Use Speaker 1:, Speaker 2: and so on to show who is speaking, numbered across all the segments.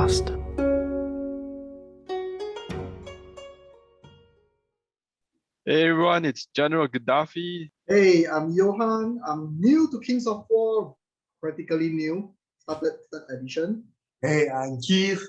Speaker 1: podcast.
Speaker 2: Hey everyone, it's General Gaddafi.
Speaker 3: Hey, I'm Johan. I'm new to Kings of War, practically new. Started third edition.
Speaker 4: Hey, I'm Keith.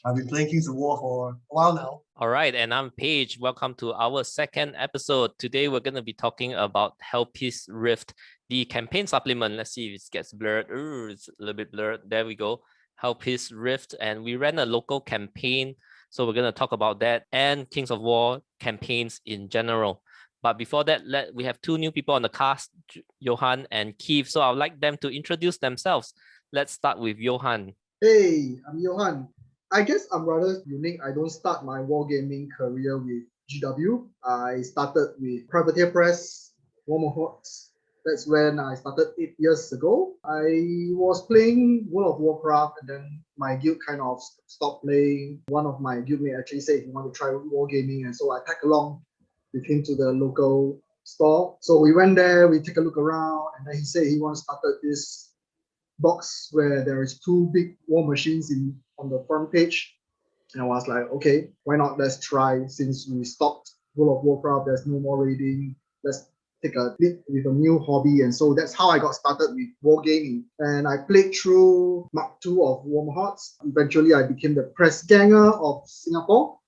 Speaker 4: I've been playing Kings of War for a while now.
Speaker 1: All right, and I'm Paige. Welcome to our second episode. Today we're going to be talking about Halpi's Rift, the campaign supplement. Let's see if it gets blurred. Ooh, it's a little bit blurred. There we go. Halpi's Rift, and we ran a local campaign. So we're going to talk about that and Kings of War campaigns in general. But before that, we have two new people on the cast, Johan and Keith. So I'd like them to introduce themselves. Let's start with Johan.
Speaker 3: Hey, I'm Johan. I guess I'm rather unique. I don't start my wargaming career with GW. I started with Privateer Press, Warmer Hordes. That's when I started 8 years ago. I was playing World of Warcraft and then my guild kind of stopped playing. One of my guildmates actually said he wanted to try wargaming, and so I tagged along with him to the local store. So we went there, we take a look around, and then he said he wants to start this box where there is two big war machines on the front page. And I was like, okay, why not? Let's try. Since we stopped World of Warcraft, there's no more raiding. Let's take a leap with a new hobby. And so that's how I got started with wargaming. And I played through Mark II of Warmer Hordes. Eventually, I became the press ganger of Singapore.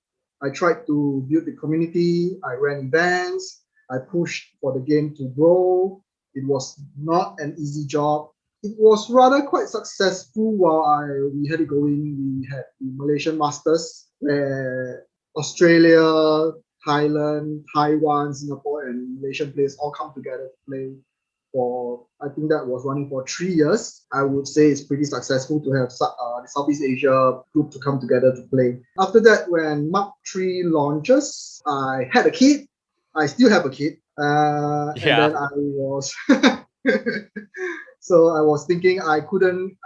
Speaker 3: I tried to build the community. I ran events. I pushed for the game to grow. It was not an easy job. It was rather quite successful while we had it going. We had the Malaysian Masters where Australia, Thailand, Taiwan, Singapore, and Malaysian players all come together to play for, I think that was running for 3 years. I would say it's pretty successful to have the Southeast Asia group to come together to play. After that, when Mark III launches, I had a kid. I still have a kid. And then I was... So I was thinking I couldn't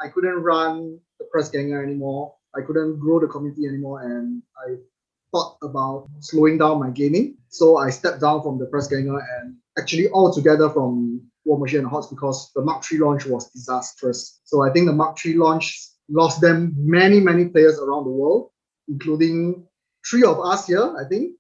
Speaker 3: run the press ganger anymore. I couldn't grow the community anymore, and I thought about slowing down my gaming. So I stepped down from the press ganger and actually altogether from War Machine and Hordes because the Mark III launch was disastrous. So I think the Mark III launch lost them many players around the world, including 3 of us here, I think.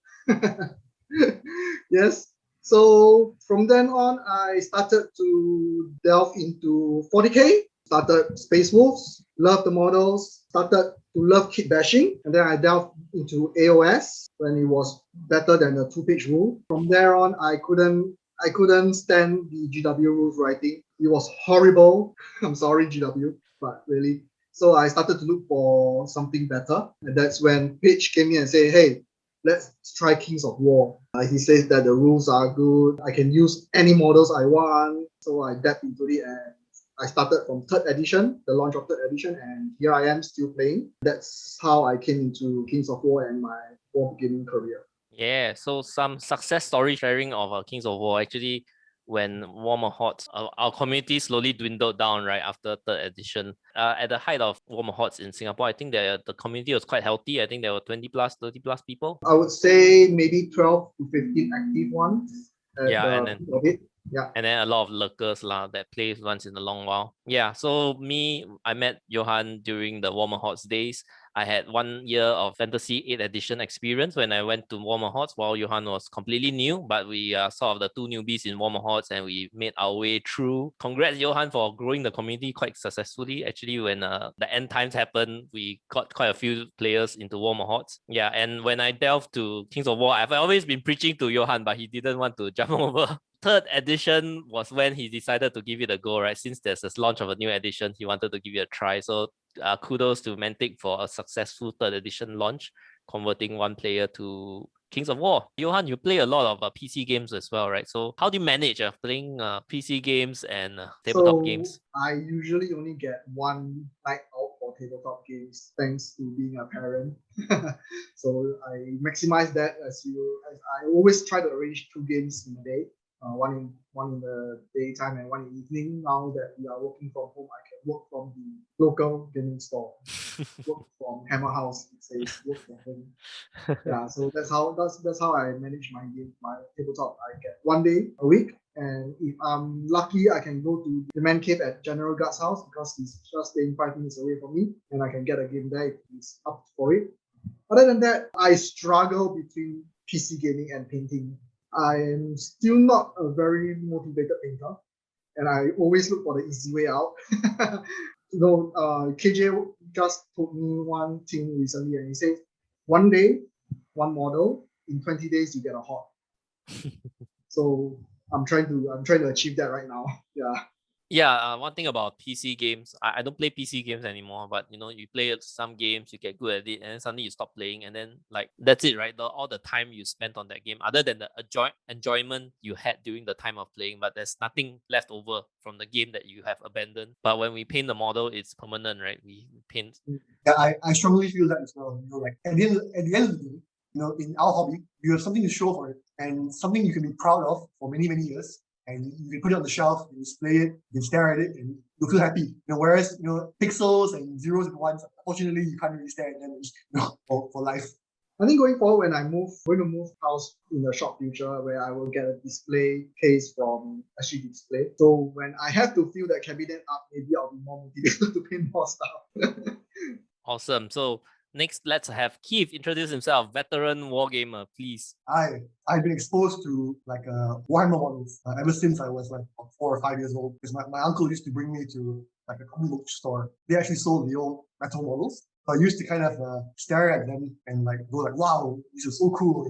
Speaker 3: Yes. So from then on, I started to delve into 40k, started Space Wolves, loved the models, started to love kit bashing, and then I delved into AOS when it was better than the 2-page rule. From there on, I couldn't stand the GW rules writing. It was horrible. I'm sorry, GW, but really. So I started to look for something better, and that's when Paige came in and said, hey, let's try Kings of War. He says that the rules are good. I can use any models I want. So I dabbed into it and I started from 3rd edition, the launch of 3rd edition, and here I am still playing. That's how I came into Kings of War and my war gaming career.
Speaker 1: Yeah, so some success story sharing of Kings of War. Actually, when Warmer Hordes, our community slowly dwindled down right after 3rd edition. At the height of Warmer Hordes in Singapore, I think the community was quite healthy. I think there were 20 plus, 30 plus people.
Speaker 3: I would say maybe 12 to 15 active ones.
Speaker 1: And then a lot of lurkers that play once in a long while. Yeah, so I met Johan during the Warmer Hordes days. I had 1 year of Fantasy 8th edition experience when I went to Warmer Hordes while Johan was completely new, but we are sort of the 2 newbies in Warmer Hordes and we made our way through. Congrats, Johan, for growing the community quite successfully. Actually, when the end times happened, we got quite a few players into Warmer Hordes. Yeah, and when I delved to Kings of War, I've always been preaching to Johan, but he didn't want to jump over. 3rd edition was when he decided to give it a go, right? Since there's this launch of a new edition, he wanted to give it a try. So kudos to Mantic for a successful 3rd edition launch, converting 1 player to Kings of War. Johan, you play a lot of PC games as well, right? So how do you manage playing PC games and tabletop games?
Speaker 3: I usually only get 1 night out for tabletop games thanks to being a parent. So I maximize that as I always try to arrange 2 games in a day. one in the daytime and one in the evening. Now that we are working from home, I can work from the local gaming store. Work from Hammer House, it says work from home. Yeah, so that's how I manage my tabletop. I get 1 day a week, and if I'm lucky, I can go to the man cave at General Guard's house because he's just staying 5 minutes away from me, and I can get a game there if he's up for it. Other than that, I struggle between PC gaming and painting. I am still not a very motivated painter, and I always look for the easy way out. KJ just told me one thing recently, and he said, 1 day, one model, in 20 days you get a hot. So I'm trying to achieve that right now. Yeah.
Speaker 1: Yeah, one thing about PC games, I don't play PC games anymore, but you play some games, you get good at it, and then suddenly you stop playing, and then like that's it, right? All the time you spent on that game, other than the enjoyment you had during the time of playing, but there's nothing left over from the game that you have abandoned. But when we paint the model, it's permanent, right? We paint.
Speaker 4: Yeah, I strongly feel that as well. Like at the end of the day, in our hobby, you have something to show for it and something you can be proud of for many, many years. And you can put it on the shelf, you display it, you stare at it, and you'll feel happy. Whereas pixels and zeros and ones, unfortunately, you can't really stare at them for life.
Speaker 3: I think going forward, when I'm going to move house in the short future, where I will get a display case from SG Display. So when I have to fill that cabinet up, maybe I'll be more motivated to paint more stuff.
Speaker 1: Awesome. So next, let's have Keith introduce himself, veteran wargamer, please.
Speaker 4: I've been exposed to Warhammer models ever since I was like 4 or 5 years old. Because my uncle used to bring me to like a comic book store. They actually sold the old metal models. So I used to kind of stare at them and go like, wow, these are so cool,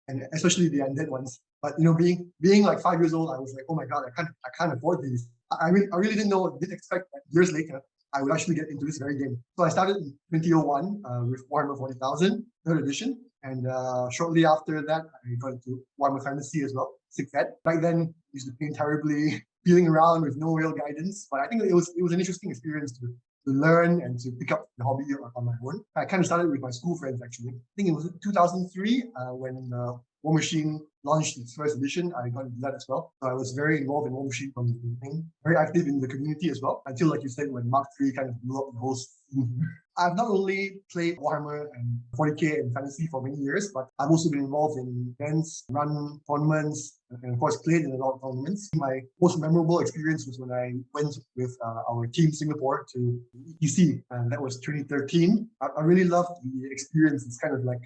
Speaker 4: and especially the Undead ones. But being like 5 years old, I was like, oh my god, I can't afford these. I really didn't expect that years later I would actually get into this very game. So I started in 2001 with Warhammer 40,000, 3rd edition. And shortly after that, I got into Warhammer Fantasy as well, 6th ed. Back then, I used to paint terribly, feeling around with no real guidance. But I think it was an interesting experience to learn and to pick up the hobby on my own. I kind of started with my school friends, actually. I think it was 2003 when War Machine launched its 1st edition. I got into that as well. So I was very involved in War Machine from the beginning, very active in the community as well, until, like you said, when Mark III kind of blew up the whole scene. I've not only played Warhammer and 40k and fantasy for many years, but I've also been involved in events, run tournaments, and of course played in a lot of tournaments. My most memorable experience was when I went with our team Singapore to ETC, and that was 2013. I really loved the experience. It's kind of like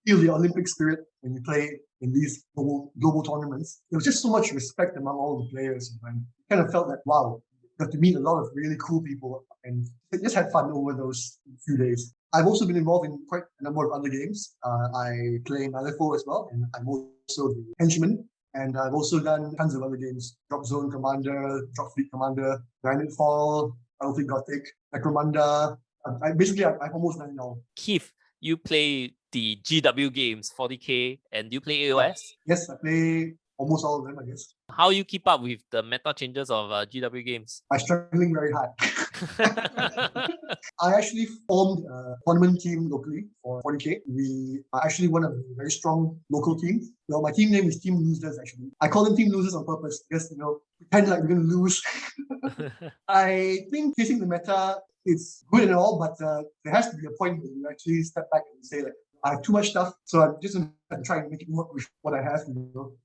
Speaker 4: feel the Olympic spirit when you play in these global tournaments. There was just so much respect among all the players, and I kind of felt that, wow, got to meet a lot of really cool people and just had fun over those few days. I've also been involved in quite a number of other games. I play Malifaux as well, and I'm also the henchman. And I've also done tons of other games: Drop Zone Commander, Drop Fleet Commander, Granite Fall, Battlefield Gothic, Necromunda. I've almost done it all.
Speaker 1: Keith, you play the GW games, 40k, and do you play AOS?
Speaker 4: Yes, I play almost all of them, I guess.
Speaker 1: How you keep up with the meta changes of GW games?
Speaker 4: I'm struggling very hard. I actually formed a tournament team locally for 40k. We are actually one of the very strong local teams. My team name is Team Losers, actually. I call them Team Losers on purpose because, pretend like we're going to lose. I think facing the meta, it's good and all, but there has to be a point where you actually step back and say, I have too much stuff, so I'm just going to try and make it work with what I have.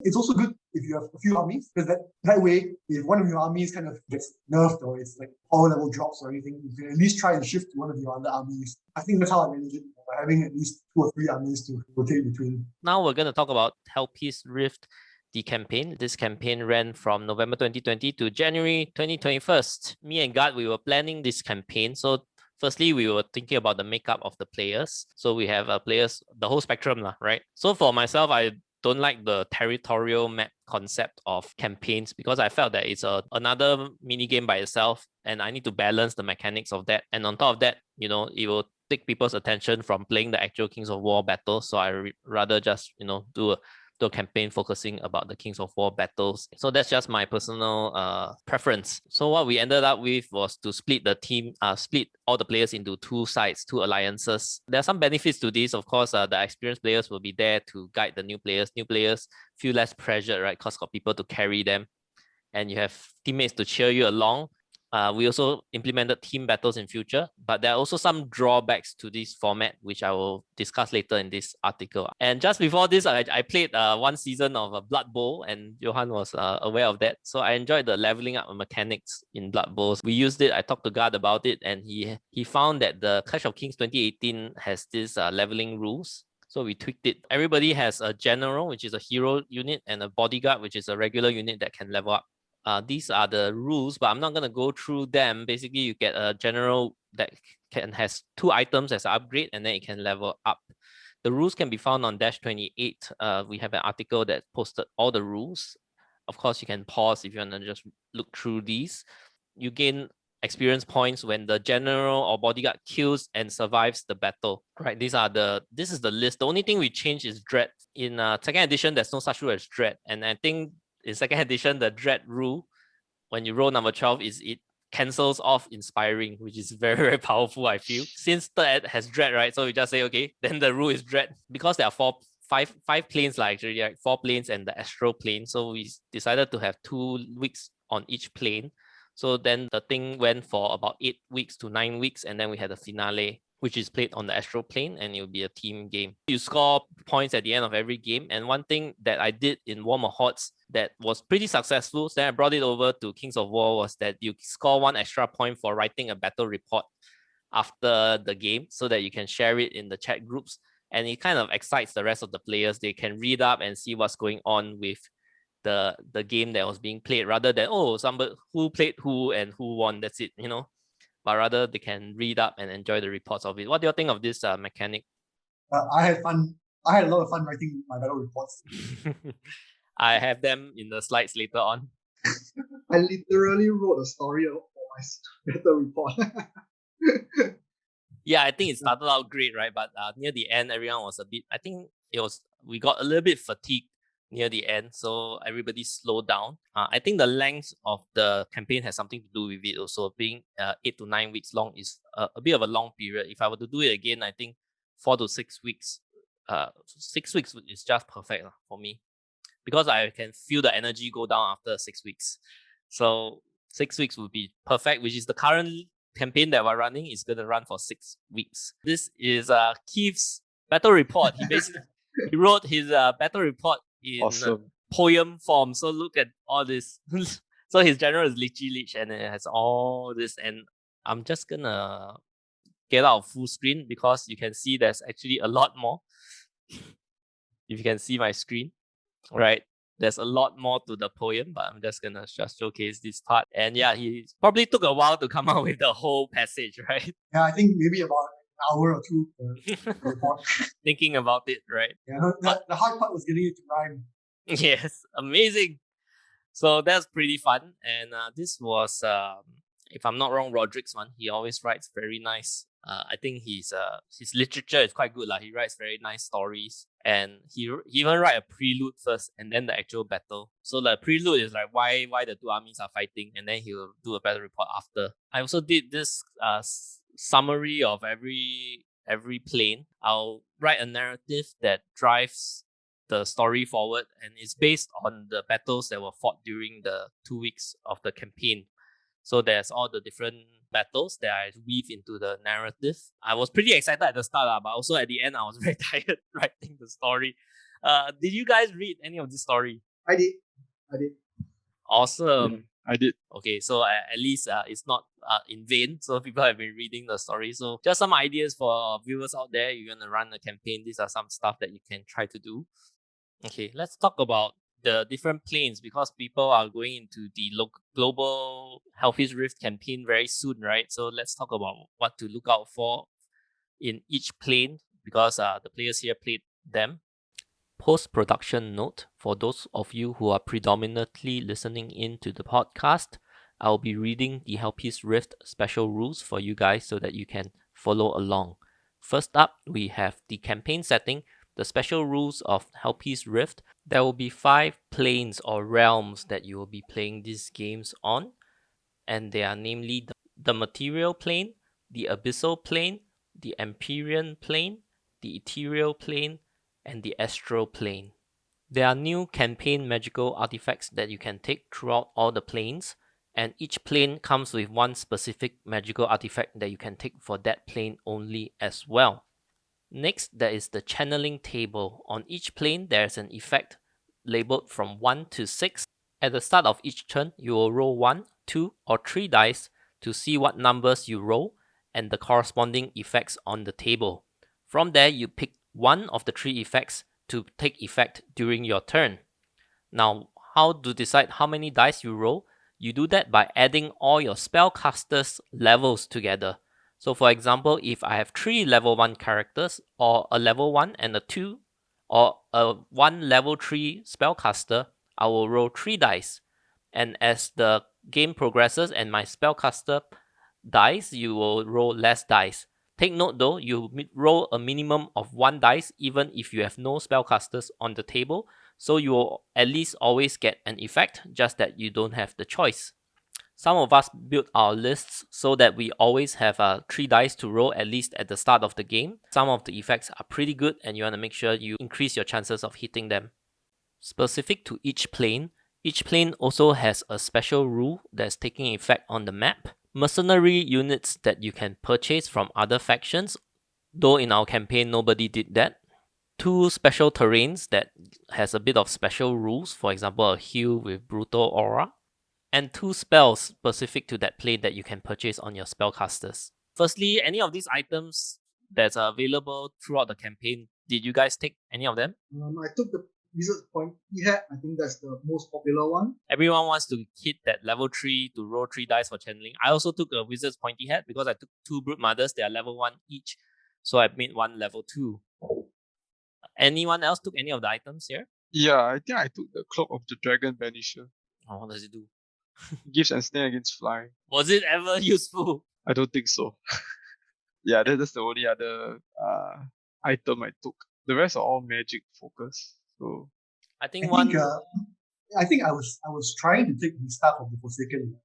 Speaker 4: It's also good if you have a few armies, because that way, if one of your armies kind of gets nerfed or it's like power level drops or anything, you can at least try and shift to one of your other armies. I think that's how I manage it, by having at least 2 or 3 armies to rotate between.
Speaker 1: Now we're going to talk about Halpi's Rift, the campaign. This campaign ran from November 2020 to January 2021. Me and Gard, we were planning this campaign. So firstly, we were thinking about the makeup of the players. So we have players, the whole spectrum, right? So for myself, I don't like the territorial map concept of campaigns because I felt that it's another mini game by itself, and I need to balance the mechanics of that. And on top of that, it will take people's attention from playing the actual Kings of War battle. So I rather just, do a to a campaign focusing about the Kings of War battles. So that's just my personal preference. So what we ended up with was to split the team, split all the players into two sides, two alliances. There are some benefits to this. Of course, the experienced players will be there to guide the new players. New players feel less pressure, right? Because got people to carry them, and you have teammates to cheer you along. We also implemented team battles in future, but there are also some drawbacks to this format, which I will discuss later in this article. And just before this, I played one season of Blood Bowl, and Johan was aware of that. So I enjoyed the leveling up mechanics in Blood Bowls. We used it. I talked to Guard about it, and he found that the Clash of Kings 2018 has this leveling rules. So we tweaked it. Everybody has a general, which is a hero unit, and a bodyguard, which is a regular unit that can level up. These are the rules, but I'm not going to go through them. Basically, you get a general that has 2 items as an upgrade, and then it can level up. The rules can be found on -28. We have an article that posted all the rules. Of course, you can pause if you want to just look through these. You gain experience points when the general or bodyguard kills and survives the battle. Right, this is the list. The only thing we changed is Dread. In second edition, there's no such rule as Dread, and I think in second edition, the Dread rule, when you roll number 12, is it cancels off Inspiring, which is very, very powerful, I feel. Since third has Dread, right? So we just say, okay, then the rule is Dread. Because there are five planes, actually, like 4 planes and the Astral plane. So we decided to have 2 weeks on each plane. So then the thing went for about 8 weeks to 9 weeks, and then we had a finale, which is played on the Astral plane, and it will be a team game. You score points at the end of every game, and one thing that I did in War of Hordes that was pretty successful, so then I brought it over to Kings of War, was that you score 1 extra point for writing a battle report after the game, so that you can share it in the chat groups, and it kind of excites the rest of the players. They can read up and see what's going on with the game that was being played, rather than, somebody who played who and who won, that's it, but rather they can read up and enjoy the reports of it. What do you think of this mechanic?
Speaker 4: I had fun. I had a lot of fun writing my battle reports.
Speaker 1: I have them in the slides later on.
Speaker 3: I literally wrote a story for my battle report.
Speaker 1: Yeah, I think it started out great, right? But near the end, everyone was we got a little bit fatigued near the end, so everybody slowed down. I think the length of the campaign has something to do with it also. Being 8 to 9 weeks long is a bit of a long period. If I were to do it again, I think 4 to 6 weeks. 6 weeks is just perfect for me, because I can feel the energy go down after 6 weeks. So 6 weeks would be perfect, which is the current campaign that we're running is going to run for 6 weeks. This is Keith's battle report. He basically he wrote his battle report in poem form. So look at all this. So his general is Lichy Lich, and it has all this. And I'm just gonna get out of full screen because you can see there's actually a lot more. If you can see my screen, right? There's a lot more to the poem, but I'm just gonna showcase this part. And yeah, he probably took a while to come out with the whole passage, right?
Speaker 4: Yeah, I think maybe about an hour or 2 report.
Speaker 1: Thinking about it, right?
Speaker 4: Yeah, the hard part was getting it to rhyme.
Speaker 1: Yes, amazing. So that's pretty fun. And this was, if I'm not wrong, Roderick's one. He always writes very nice. I think his literature is quite good. He writes very nice stories. And he even write a prelude first and then the actual battle. So the prelude is like why the 2 armies are fighting, and then he'll do a battle report after. I also did this summary of every plane. I'll write a narrative that drives the story forward, and it's based on the battles that were fought during the 2 weeks of the campaign. So there's all the different battles that I weave into the narrative. I was pretty excited at the start, but also at the end, I was very tired writing the story. Did you guys read any of this story?
Speaker 3: I did.
Speaker 1: Awesome.
Speaker 2: Yeah, I did.
Speaker 1: Okay, so at least it's not in vain. So people have been reading the story. So just some ideas for viewers out there. You're going to run a campaign. These are some stuff that you can try to do. Okay, let's talk about the different planes, because people are going into the global Halpi's Rift campaign very soon, right? So let's talk about what to look out for in each plane, because the players here played them. Post-production note, for those of you who are predominantly listening in to the podcast, I'll be reading the Halpi's Rift special rules for you guys so that you can follow along. First up, we have the campaign setting. the special rules of Halpi's Rift, there will be 5 planes or realms that you will be playing these games on, and they are namely the Material Plane, the Abyssal Plane, the Empyrean Plane, the Ethereal Plane, and the Astral Plane. There are new campaign magical artifacts that you can take throughout all the planes, and each plane comes with one specific magical artifact that you can take for that plane only as well. Next, there is the channeling table. On each plane, there is an effect labeled from 1 to 6. At the start of each turn, you will roll 1, 2, or 3 dice to see what numbers you roll and the corresponding effects on the table. From there, you pick one of the 3 effects to take effect during your turn. Now, how to decide how many dice you roll? You do that by adding all your spellcasters' levels together. So for example, if I have 3 level 1 characters, or a level 1 and a 2, or a 1 level 3 spellcaster, I will roll 3 dice. And as the game progresses and my spellcaster dies, you will roll less dice. Take note though, you roll a minimum of 1 dice even if you have no spellcasters on the table, so you will at least always get an effect, just that you don't have the choice. Some of us build our lists so that we always have 3 dice to roll at least at the start of the game. Some of the effects are pretty good and you want to make sure you increase your chances of hitting them. Specific to each plane also has a special rule that's taking effect on the map. Mercenary units that you can purchase from other factions, though in our campaign nobody did that. 2 special terrains that has a bit of special rules, for example a hill with brutal aura, and 2 spells specific to that plane that you can purchase on your spellcasters. Firstly, any of these items that's available throughout the campaign, did you guys take any of them?
Speaker 3: I took the Wizard's Pointy Hat. I think that's the most popular one.
Speaker 1: Everyone wants to hit that level 3 to roll 3 dice for channeling. I also took a Wizard's Pointy Hat because I took 2 Brood Mothers. They are level 1 each, so I made 1 level 2. Anyone else took any of the items here?
Speaker 2: Yeah, I think I took the Cloak of the Dragon Banisher.
Speaker 1: Oh, what does it do?
Speaker 2: Gives and snare against fly.
Speaker 1: Was it ever useful?
Speaker 2: I don't think so. Yeah, that's the only other item I took. The rest are all magic focused. So
Speaker 1: I think
Speaker 4: I think I was trying to take the Staff of the Forsaken.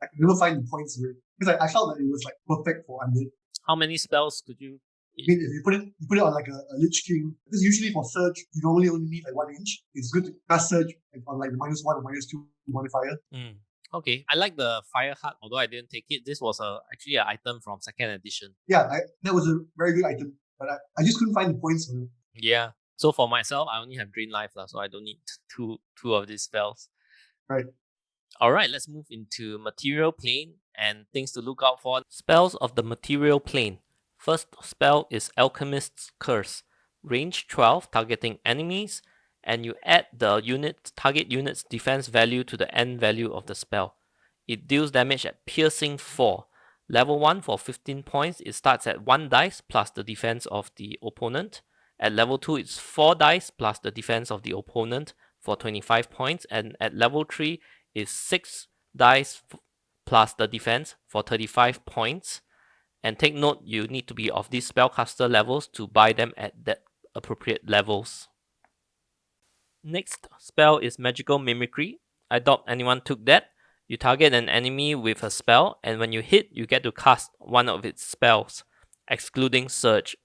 Speaker 4: I could never find the points for it because I felt that it was like perfect for Undead.
Speaker 1: How many spells could you?
Speaker 4: I mean, if you put it on like a Lich King, because usually for Surge you normally only need like 1 inch. It's good to cast Surge on like the -1 or -2 modifier.
Speaker 1: Okay, I like the Fire Heart, although I didn't take it. This was actually an item from 2nd edition.
Speaker 4: Yeah, that was a very good item, but I just couldn't find the points for it.
Speaker 1: Yeah. So for myself, I only have Drain Life, so I don't need two of these spells.
Speaker 4: Right.
Speaker 1: Alright, let's move into Material Plane and things to look out for. Spells of the Material Plane. First spell is Alchemist's Curse. Range 12, targeting enemies, and you add the target unit's defense value to the end value of the spell. It deals damage at Piercing 4. Level 1 for 15 points, it starts at 1 dice plus the defense of the opponent. At level 2, it's 4 dice plus the defense of the opponent for 25 points. And at level 3, it's 6 dice plus the defense for 35 points. And take note, you need to be of these spellcaster levels to buy them at that appropriate levels. Next spell is Magical Mimicry. I doubt anyone took that. You target an enemy with a spell, and when you hit, you get to cast one of its spells, excluding Surge.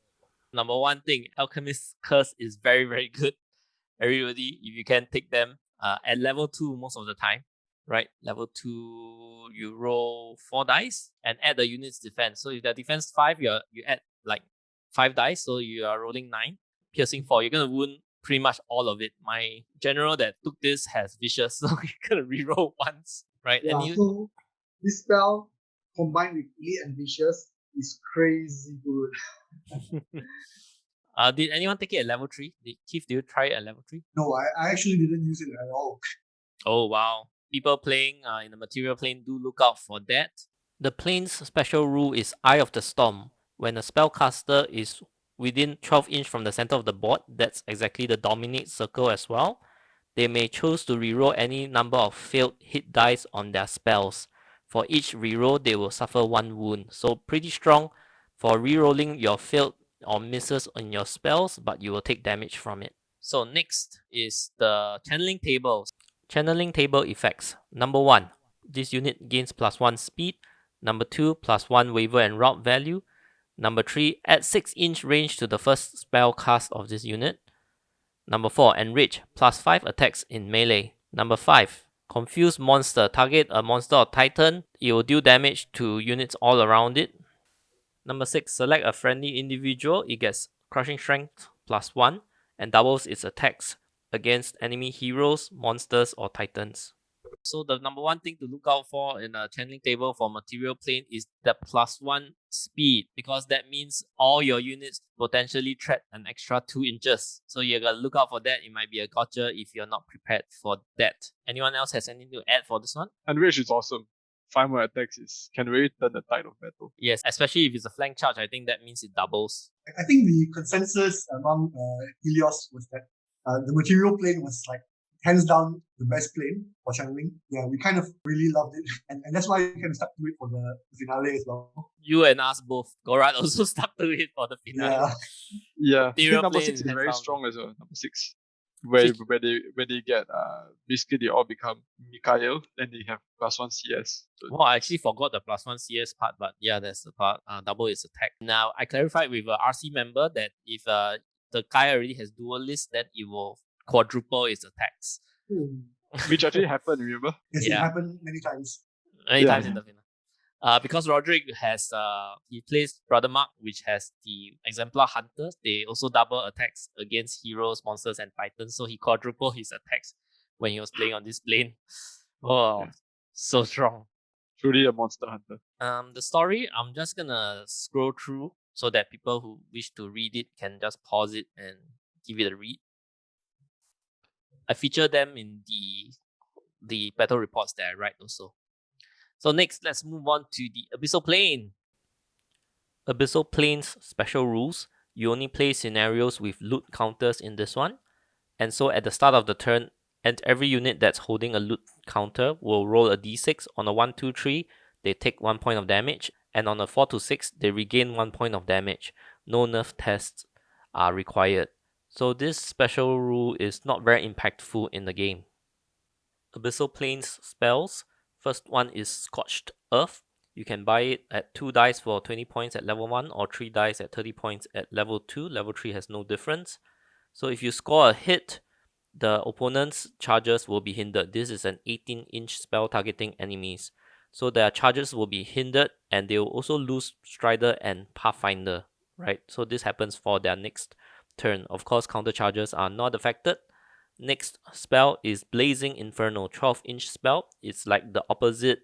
Speaker 1: Number 1 thing, Alchemist's Curse is very, very good. Everybody, if you can take them at level 2 most of the time, right? Level 2, you roll 4 dice and add the unit's defense. So if the defense 5, you add like 5 dice, so you are rolling 9. Piercing 4, you're going to wound pretty much all of it. My general that took this has Vicious, so you're going to reroll once, right?
Speaker 3: Yeah, so this spell combined with Elite and Vicious is crazy good.
Speaker 1: Did anyone take it at level 3? Keith, did you try it at level 3?
Speaker 4: No, I actually didn't use it at all.
Speaker 1: Oh wow. People playing in the Material Plane, do look out for that. The plane's special rule is Eye of the Storm. When a spellcaster is within 12 inch from the center of the board, that's exactly the dominate circle as well, they may choose to reroll any number of failed hit dice on their spells. For each reroll, they will suffer 1 wound. So pretty strong for rerolling your failed or misses on your spells, but you will take damage from it. So next is the channeling tables. Channeling table effects. Number 1, this unit gains +1 speed. Number 2, +1 waver and route value. Number 3, add 6-inch range to the first spell cast of this unit. Number 4, enrich, +5 attacks in melee. Number 5, confuse monster. Target a monster or titan. It will deal damage to units all around it. Number 6, select a friendly individual. It gets crushing strength +1 and doubles its attacks against enemy heroes, monsters, or titans. So the number 1 thing to look out for in a channeling table for material plane is the +1 speed, because that means all your units potentially tread an extra 2 inches. So you gotta look out for that. It might be a gotcha if you're not prepared for that. Anyone else has anything to add for this one?
Speaker 2: Enrage is awesome. 5 more attacks can really turn the tide of battle.
Speaker 1: Yes, especially if it's a flank charge, I think that means it doubles.
Speaker 4: I think the consensus among Helios was that the material plane was like hands down the best plane for channeling. Yeah, we kind of really loved it, and that's why we kind of stuck to it for the finale as well.
Speaker 1: You and us both. Gorat also stuck to it for the finale.
Speaker 2: Yeah. I think
Speaker 1: Ethereal
Speaker 2: number
Speaker 1: plane
Speaker 2: 6 is
Speaker 1: hands
Speaker 2: very
Speaker 1: down.
Speaker 2: strong as well. Number 6. Where they get basically they all become Mikhail, then they have +1 CS. So
Speaker 1: Well, I actually forgot the +1 CS part, but yeah, that's the part. Double its attack. Now, I clarified with a RC member that if the guy already has duelist, then it will quadruple its attacks.
Speaker 2: which actually happened, remember?
Speaker 4: Yes,
Speaker 1: Yeah.
Speaker 4: it happened many times.
Speaker 1: Many
Speaker 2: Yeah.
Speaker 1: times in the final. Because Roderick has he plays Brother Mark, which has the exemplar hunters. They also double attacks against heroes, monsters, and titans. So he quadrupled his attacks when he was playing on this plane. Oh,
Speaker 2: Yeah.
Speaker 1: so strong.
Speaker 2: Truly a monster hunter.
Speaker 1: The story, I'm just gonna scroll through so that people who wish to read it can just pause it and give it a read. I feature them in the battle reports that I write also. So next, let's move on to the Abyssal Plane. Abyssal Plane's special rules. You only play scenarios with loot counters in this one. And so at the start of the turn, and every unit that's holding a loot counter will roll a d6. On a 1, 2, 3, they take 1 point of damage. And on a 4 to 6, they regain 1 point of damage. No nerf tests are required. So this special rule is not very impactful in the game. Abyssal Plane's spells. First one is Scorched Earth. You can buy it at 2 dice for 20 points at level 1 or 3 dice at 30 points at level 2. Level 3 has no difference. So if you score a hit, the opponent's charges will be hindered. This is an 18-inch spell targeting enemies. So their charges will be hindered and they will also lose Strider and Pathfinder, right? So this happens for their next turn. Of course, counter charges are not affected. Next spell is Blazing Inferno, 12-inch spell. It's like the opposite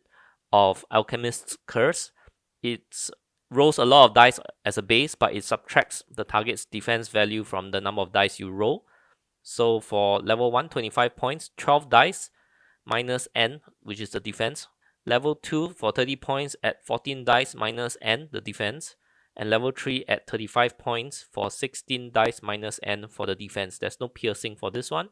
Speaker 1: of Alchemist's Curse. It rolls a lot of dice as a base, but it subtracts the target's defense value from the number of dice you roll. So for level 1, 25 points, 12 dice minus N, which is the defense. Level 2 for 30 points at 14 dice minus N, the defense. And level 3 at 35 points for 16 dice minus N for the defense. There's no piercing for this one.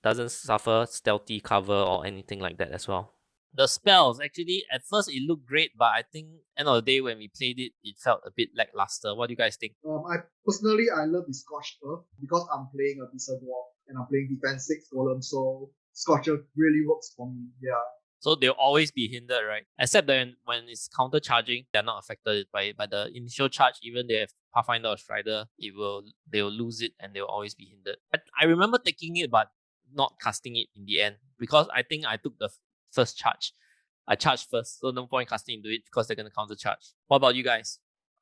Speaker 1: Doesn't suffer stealthy cover or anything like that as well. The spells, actually, at first it looked great, but I think end of the day when we played it, it felt a bit lackluster. What do you guys think?
Speaker 3: I love the Scorched Earth because I'm playing a decent war and I'm playing defense 6 golem, so Scorched Earth really works for me. Yeah.
Speaker 1: So they'll always be hindered, right? Except that when it's counter charging, they're not affected by the initial charge. Even they have Pathfinder or Strider, they will lose it and they'll always be hindered. I remember taking it, but not casting it in the end because I think I took the first charge. I charged first, so no point casting into it because they're gonna counter charge. What about you guys?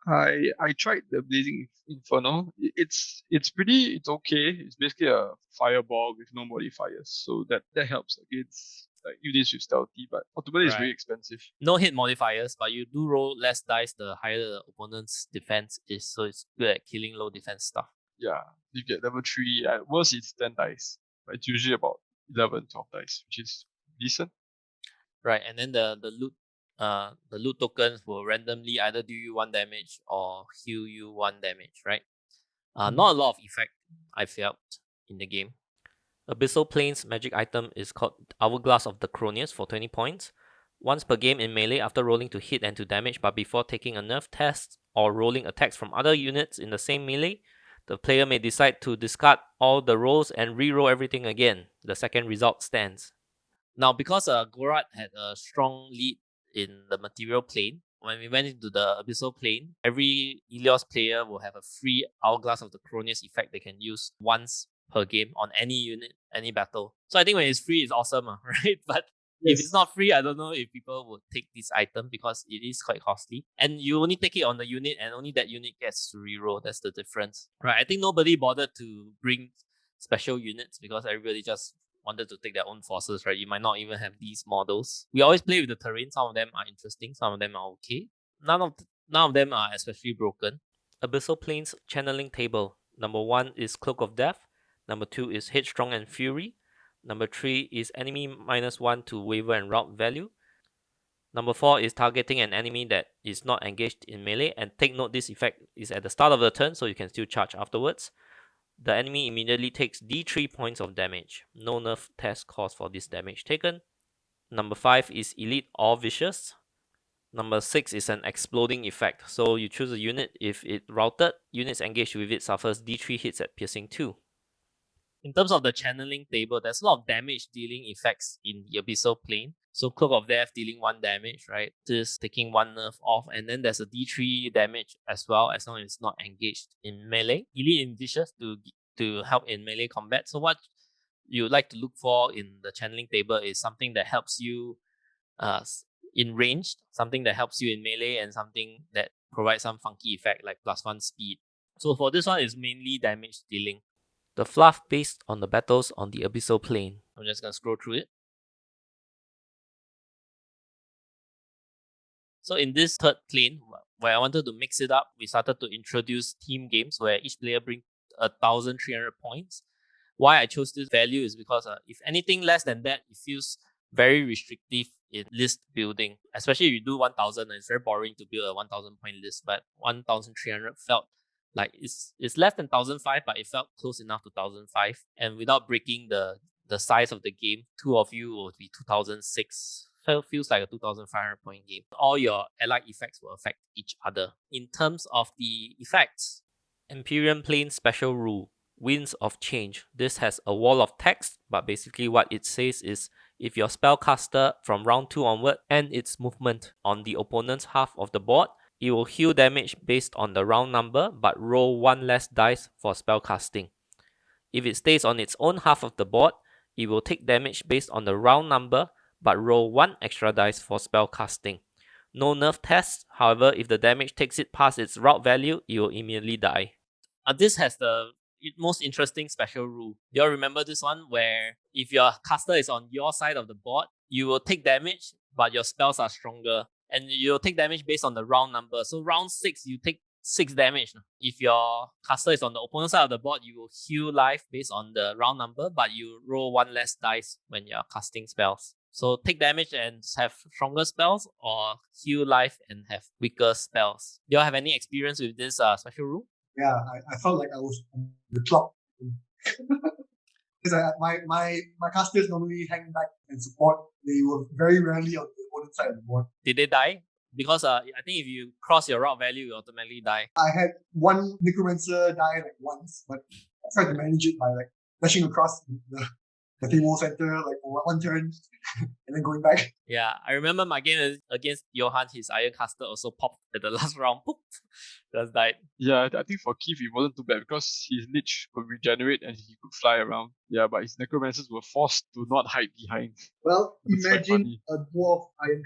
Speaker 2: I tried the Blazing Inferno. It's okay. It's basically a fireball with no modifiers, so that helps against units with stealthy, but ultimately it's very expensive.
Speaker 1: No hit modifiers, but you do roll less dice the higher the opponent's defense is, so it's good at killing low defense stuff.
Speaker 2: Yeah, you get level 3. At worst it's 10 dice, but it's usually about 11, 12 dice, which is decent.
Speaker 1: Right, and then the loot tokens will randomly either do you 1 damage or heal you 1 damage, right? Not a lot of effect I felt in the game. Abyssal Plane's magic item is called Hourglass of the Cronius for 20 points. Once per game in melee after rolling to hit and to damage, but before taking a nerf test or rolling attacks from other units in the same melee, the player may decide to discard all the rolls and re-roll everything again. The second result stands. Now, because Gorat had a strong lead in the material plane, when we went into the Abyssal plane, every Ilios player will have a free Hourglass of the Cronus effect they can use once per game on any unit, any battle. So I think when it's free, it's awesome, right? But if it's not free, I don't know if people would take this item because it is quite costly. And you only take it on the unit and only that unit gets to reroll. That's the difference. Right. I think nobody bothered to bring special units because everybody just wanted to take their own forces, right? You might not even have these models. We always play with the terrain. Some of them are interesting, some of them are okay. None of them are especially broken. Abyssal Planes channeling table. Number 1 is Cloak of Death. Number 2 is Headstrong and Fury. Number 3 is enemy -1 to waver and rout value. Number 4 is targeting an enemy that is not engaged in melee, and take note this effect is at the start of the turn, so you can still charge afterwards. The enemy immediately takes D3 points of damage. No nerf test cost for this damage taken. Number 5 is Elite or Vicious. Number 6 is an exploding effect. So you choose a unit. If it routed, units engaged with it suffers D3 hits at piercing 2. In terms of the channeling table, there's a lot of damage dealing effects in the Abyssal plane. So Cloak of Death dealing 1 damage, right? Just taking 1 nerf off. And then there's a D3 damage as well, as long as it's not engaged in melee. Elite and Vicious to help in melee combat. So what you would like to look for in the channeling table is something that helps you in range, something that helps you in melee, and something that provides some funky effect like +1 speed. So for this one, it's mainly damage dealing. The fluff based on the battles on the Abyssal plane. I'm just going to scroll through it. So in this third plane, where I wanted to mix it up, we started to introduce team games where each player brings 1,300 points. Why I chose this value is because if anything less than that, it feels very restrictive in list building. Especially if you do 1,000, it's very boring to build a 1,000 point list, but 1,300 felt like it's less than 1,005, but it felt close enough to 1,005. And without breaking the size of the game, 2 of you would be 2,006. Feels like a 2,500 point game. All your allied effects will affect each other. In terms of the effects, Empyrean Plane Special Rule, Winds of Change. This has a wall of text, but basically what it says is if your spellcaster from round 2 onward and its movement on the opponent's half of the board, it will heal damage based on the round number but roll 1 less dice for spellcasting. If it stays on its own half of the board, it will take damage based on the round number but roll 1 extra dice for spellcasting. No nerf tests, however, if the damage takes it past its route value, it will immediately die. This has the most interesting special rule. Do you all remember this one where if your caster is on your side of the board, you will take damage, but your spells are stronger. And you'll take damage based on the round number. So round 6, you take 6 damage. If your caster is on the opponent side of the board, you will heal life based on the round number, but you roll 1 less dice when you're casting spells. So take damage and have stronger spells, or heal life and have weaker spells. Do you all have any experience with this special rule?
Speaker 4: Yeah, I felt like I was on the clock. Because my casters normally hang back and support. They were very rarely on the opponent side of the board.
Speaker 1: Did they die? Because I think if you cross your route value, you automatically die.
Speaker 4: I had one Necromancer die like once, but I tried to manage it by like dashing across the table center like for 1 turn and then going back.
Speaker 1: Yeah, I remember my game against Johan, his Iron Caster also popped at the last round. Poop, just died.
Speaker 2: Yeah, I think for Keith it wasn't too bad because his Lich could regenerate and he could fly around. Yeah, but his Necromancers were forced to not hide behind.
Speaker 3: Well,
Speaker 2: That's
Speaker 3: imagine a dwarf Iron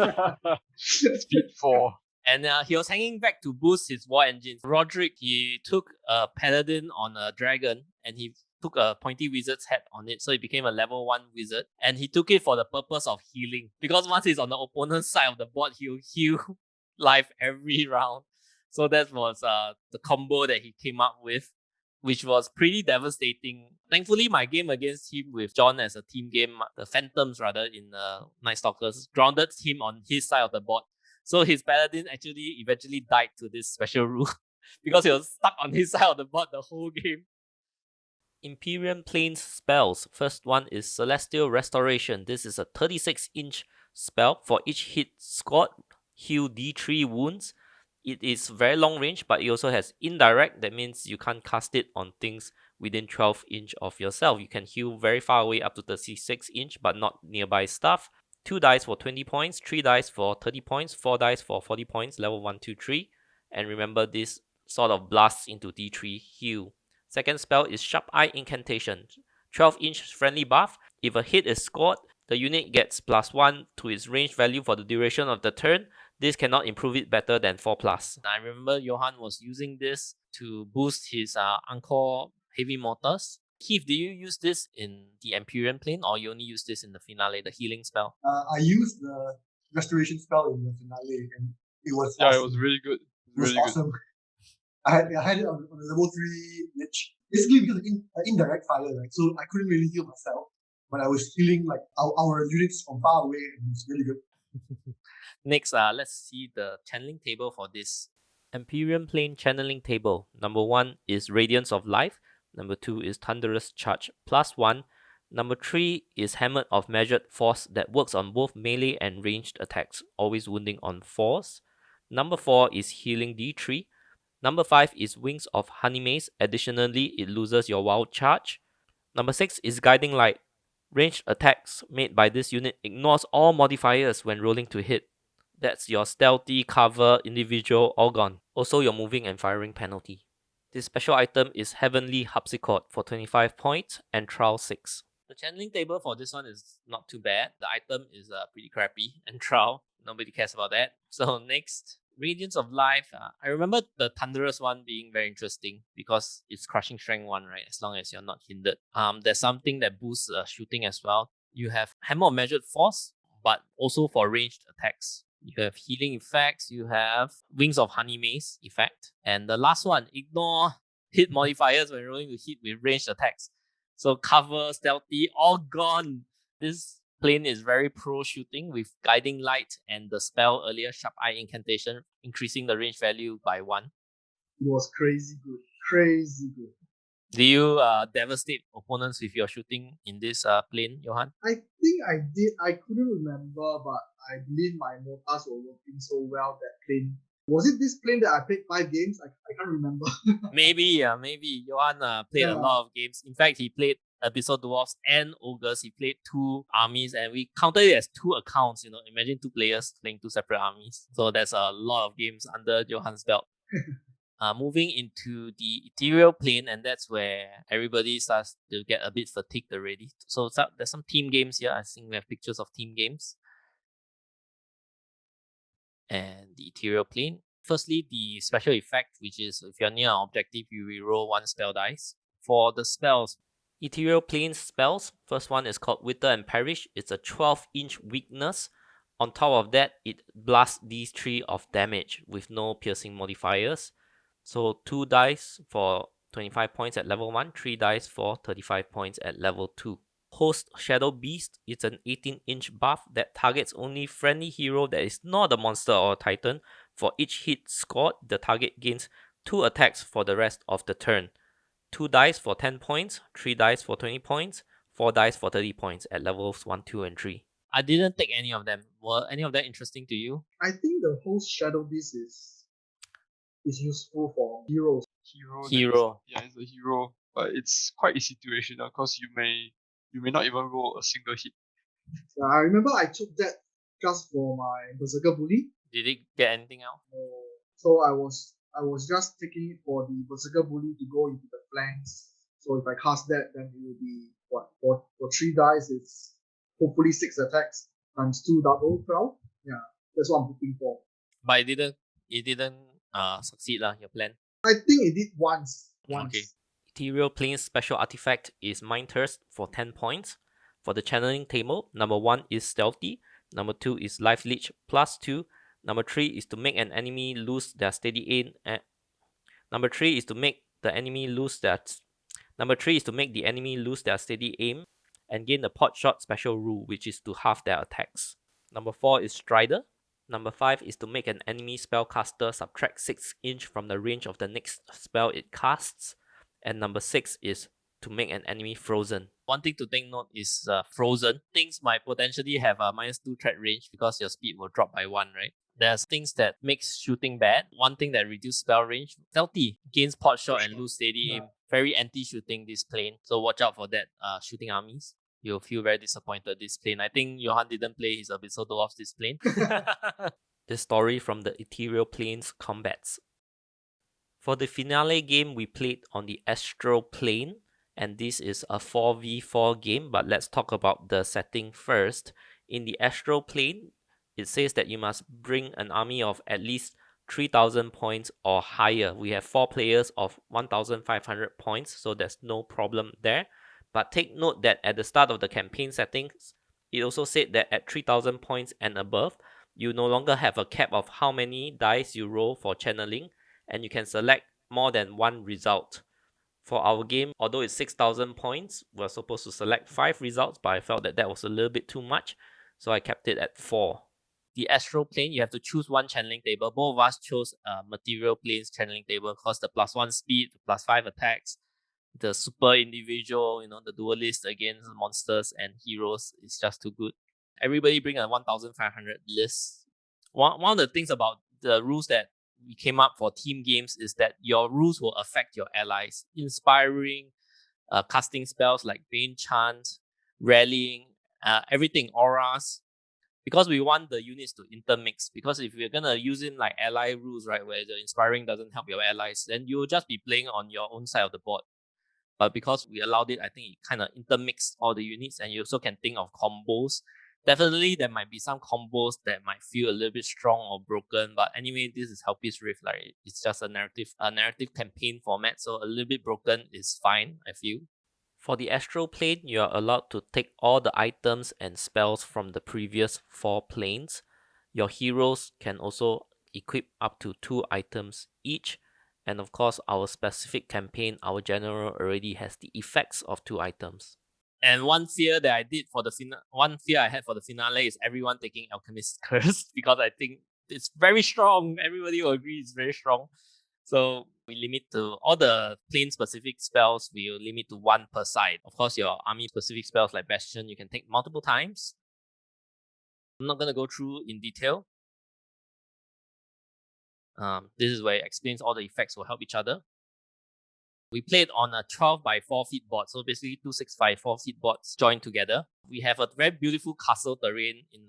Speaker 3: Caster.
Speaker 2: Speed 4.
Speaker 1: And he was hanging back to boost his war engines. Roderick, he took a Paladin on a Dragon and he took a pointy wizard's hat on it, so it became a level 1 wizard. And he took it for the purpose of healing. Because once he's on the opponent's side of the board, he'll heal life every round. So that was the combo that he came up with, which was pretty devastating. Thankfully, my game against him with John as a team game, the Phantoms rather, in Night Stalkers, grounded him on his side of the board. So his Paladin actually eventually died to this special rule because he was stuck on his side of the board the whole game. Empyrean Plains spells. First one is Celestial Restoration. This is a 36-inch spell. For each hit scored, heal D3 wounds. It is very long range, but it also has indirect. That means you can't cast it on things within 12 inch of yourself. You can heal very far away up to 36 inch, but not nearby stuff. 2 dice for 20 points, 3 dice for 30 points, 4 dice for 40 points, level 1, 2, 3. And remember, this sort of blasts into D3 heal. Second spell is Sharp Eye Incantation. 12-inch friendly buff. If a hit is scored, the unit gets +1 to its range value for the duration of the turn. This cannot improve it better than 4+. I remember Johan was using this to boost his Encore heavy mortars. Keith, do you use this in the Empyrean plane, or you only use this in the finale, the healing spell?
Speaker 4: I used the restoration spell in the finale, and it was
Speaker 2: Yeah,
Speaker 4: awesome.
Speaker 2: it was really good.
Speaker 4: It was
Speaker 2: Really good.
Speaker 4: awesome. I had it on level 3 Lich. Basically because of indirect fire, right? So I couldn't really heal myself, but I was healing like our units from far away, and it's really good.
Speaker 1: Next, let's see the channeling table for this Empyrean Plane channeling table. Number 1 is Radiance of Life. Number 2 is Thunderous Charge +1. Number 3 is Hammer of Measured Force that works on both melee and ranged attacks, always wounding on 4s. Number 4 is Healing D3. Number 5 is Wings of Honey Maze. Additionally, it loses your Wild Charge. Number 6 is Guiding Light. Ranged attacks made by this unit ignores all modifiers when rolling to hit. That's your stealthy, cover, individual, all gone. Also your moving and firing penalty. This special item is Heavenly Harpsichord for 25 points and Trial 6. The channeling table for this one is not too bad. The item is pretty crappy, and Trial, nobody cares about that. So next, Radiance of Life. I remember the Thunderous one being very interesting because it's Crushing Strength 1, right? As long as you're not hindered. There's something that boosts shooting as well. You have Hammer of Measured Force, but also for ranged attacks. You have healing effects, you have Wings of Honey Maze effect, and the last one, ignore hit modifiers when rolling to hit with ranged attacks. So cover, stealthy, all gone. This plane is very pro shooting with Guiding Light and the spell earlier, Sharp Eye Incantation, increasing the range value by 1.
Speaker 3: It was crazy good. Crazy good.
Speaker 1: Do you devastate opponents with your shooting in this plane, Johan?
Speaker 3: I think I did. I couldn't remember, but I believe my mortars were working so well that plane. Was it this plane that I played 5 games? I can't remember.
Speaker 1: Maybe Johan played a lot of games. In fact, he played Abyssal Dwarfs and Ogres. He played 2 armies, and we counted it as 2 accounts. Imagine 2 players playing 2 separate armies. So that's a lot of games under Johan's belt. Moving into the Ethereal plane, and that's where everybody starts to get a bit fatigued already. So there's some team games here. I think we have pictures of team games. And the Ethereal plane. Firstly, the special effect, which is if you're near an objective, you reroll 1 spell dice. For the spells, Ethereal plane spells, first one is called Wither and Perish. It's a 12-inch weakness. On top of that, it blasts these 3 of damage with no piercing modifiers. So 2 dice for 25 points at level 1, 3 dice for 35 points at level 2. Host Shadow Beast, it's an 18-inch buff that targets only friendly hero that is not a monster or a titan. For each hit scored, the target gains 2 attacks for the rest of the turn. 2 dice for 10 points, 3 dice for 20 points, 4 dice for 30 points at levels 1, 2, and 3. I didn't take any of them. Were any of them interesting to you?
Speaker 3: I think the Host Shadow Beast is useful for heroes.
Speaker 1: Hero.
Speaker 2: Yeah, it's a hero, but it's quite a situational because you may not even roll a single hit.
Speaker 3: I remember I took that just for my Berserker Bully.
Speaker 1: Did it get anything else?
Speaker 3: So I was just taking it for the Berserker Bully to go into the flanks. So if I cast that, then it will be what for 3 dice it's hopefully 6 attacks times 2 double 12. Yeah, that's what I'm hoping for.
Speaker 1: But it didn't succeed your plan.
Speaker 3: I think it did once.
Speaker 1: Okay. Ethereal Plane's special artifact is Mind Thirst for 10 points. For the channeling table, number 1 is Stealthy, number 2 is Life Leech +2, number 3 is to make an enemy lose their steady aim, number 3 is to make the enemy lose their steady aim and gain the pot shot special rule, which is to halve their attacks. Number 4 is Strider. Number 5 is to make an enemy spellcaster subtract 6 inch from the range of the next spell it casts. And number 6 is to make an enemy frozen. One thing to take note is frozen. Things might potentially have a -2 threat range because your speed will drop by 1, right? There's things that makes shooting bad. One thing that reduces spell range. Stealthy, gains pot shot and lose steady aim. Very anti-shooting this plane. So watch out for that shooting armies. You'll feel very disappointed this plane. I think Johan didn't play his Abyssal Dwarfs this plane. This story from the Ethereal planes combats. For the finale game, we played on the Astral plane, and this is a 4v4 game, but let's talk about the setting first. In the Astral plane, it says that you must bring an army of at least 3,000 points or higher. We have 4 players of 1,500 points, so there's no problem there. But take note that at the start of the campaign settings, it also said that at 3,000 points and above, you no longer have a cap of how many dice you roll for channeling, and you can select more than one result. For our game, although it's 6,000 points, we're supposed to select 5 results, but I felt that that was a little bit too much, so I kept it at 4. The Astral plane, you have to choose one channeling table. Both of us chose Material planes channeling table because the +1 speed, +5 attacks, the super individual, the duelist against monsters and heroes is just too good. Everybody bring a 1,500 list. One of the things about the rules that we came up for team games is that your rules will affect your allies. Inspiring, casting spells like Bane Chant, rallying, everything, auras. Because we want the units to intermix. Because if you're gonna use in like ally rules, right, where the inspiring doesn't help your allies, then you'll just be playing on your own side of the board. But because we allowed it, I think it kind of intermixed all the units, and you also can think of combos. Definitely, there might be some combos that might feel a little bit strong or broken, but anyway, this is Halpi's Rift. Like, it's just a narrative campaign format, so a little bit broken is fine, I feel. For the Astral plane, you are allowed to take all the items and spells from the previous 4 planes. Your heroes can also equip up to 2 items each. And of course, our specific campaign, our general already has the effects of 2 items. And one fear that I did for the one fear I had for the finale is everyone taking Alchemist's Curse because I think it's very strong. Everybody will agree it's very strong. So we limit to all the plane specific spells, we will limit to 1 per side. Of course, your army specific spells like Bastion, you can take multiple times. I'm not going to go through in detail. This is where it explains all the effects will help each other. We played on a 12 by 4 feet board, so basically 2 6 by 4 feet boards joined together. We have a very beautiful castle terrain in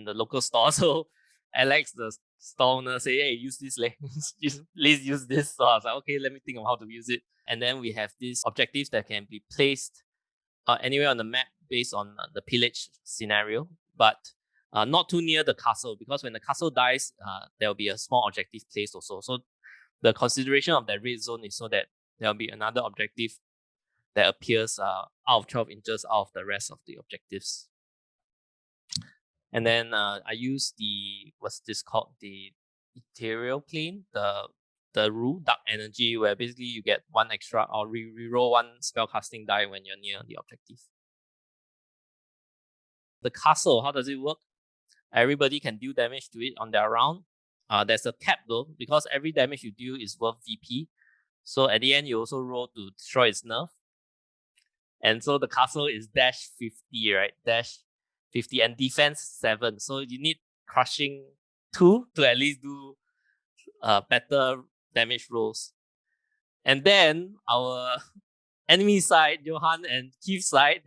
Speaker 1: the local store. So Alex, the store owner, say, "Hey, use this, please use this." So I was like, "Okay, let me think of how to use it." And then we have these objectives that can be placed anywhere on the map based on the pillage scenario, but not too near the castle, because when the castle dies, there will be a small objective placed also. So the consideration of that red zone is so that there will be another objective that appears out of 12 inches out of the rest of the objectives. And then I use what's this called? The Ethereal plane, the rule, Dark Energy, where basically you get 1 extra or reroll 1 spellcasting die when you're near the objective. The castle, how does it work? Everybody can deal damage to it on their round. There's a cap though, because every damage you deal is worth VP. So at the end, you also roll to destroy its nerf. And so the castle is dash 50, right? Dash 50 and defense 7. So you need crushing 2 to at least do better damage rolls. And then our enemy side, Johan and Keith's side,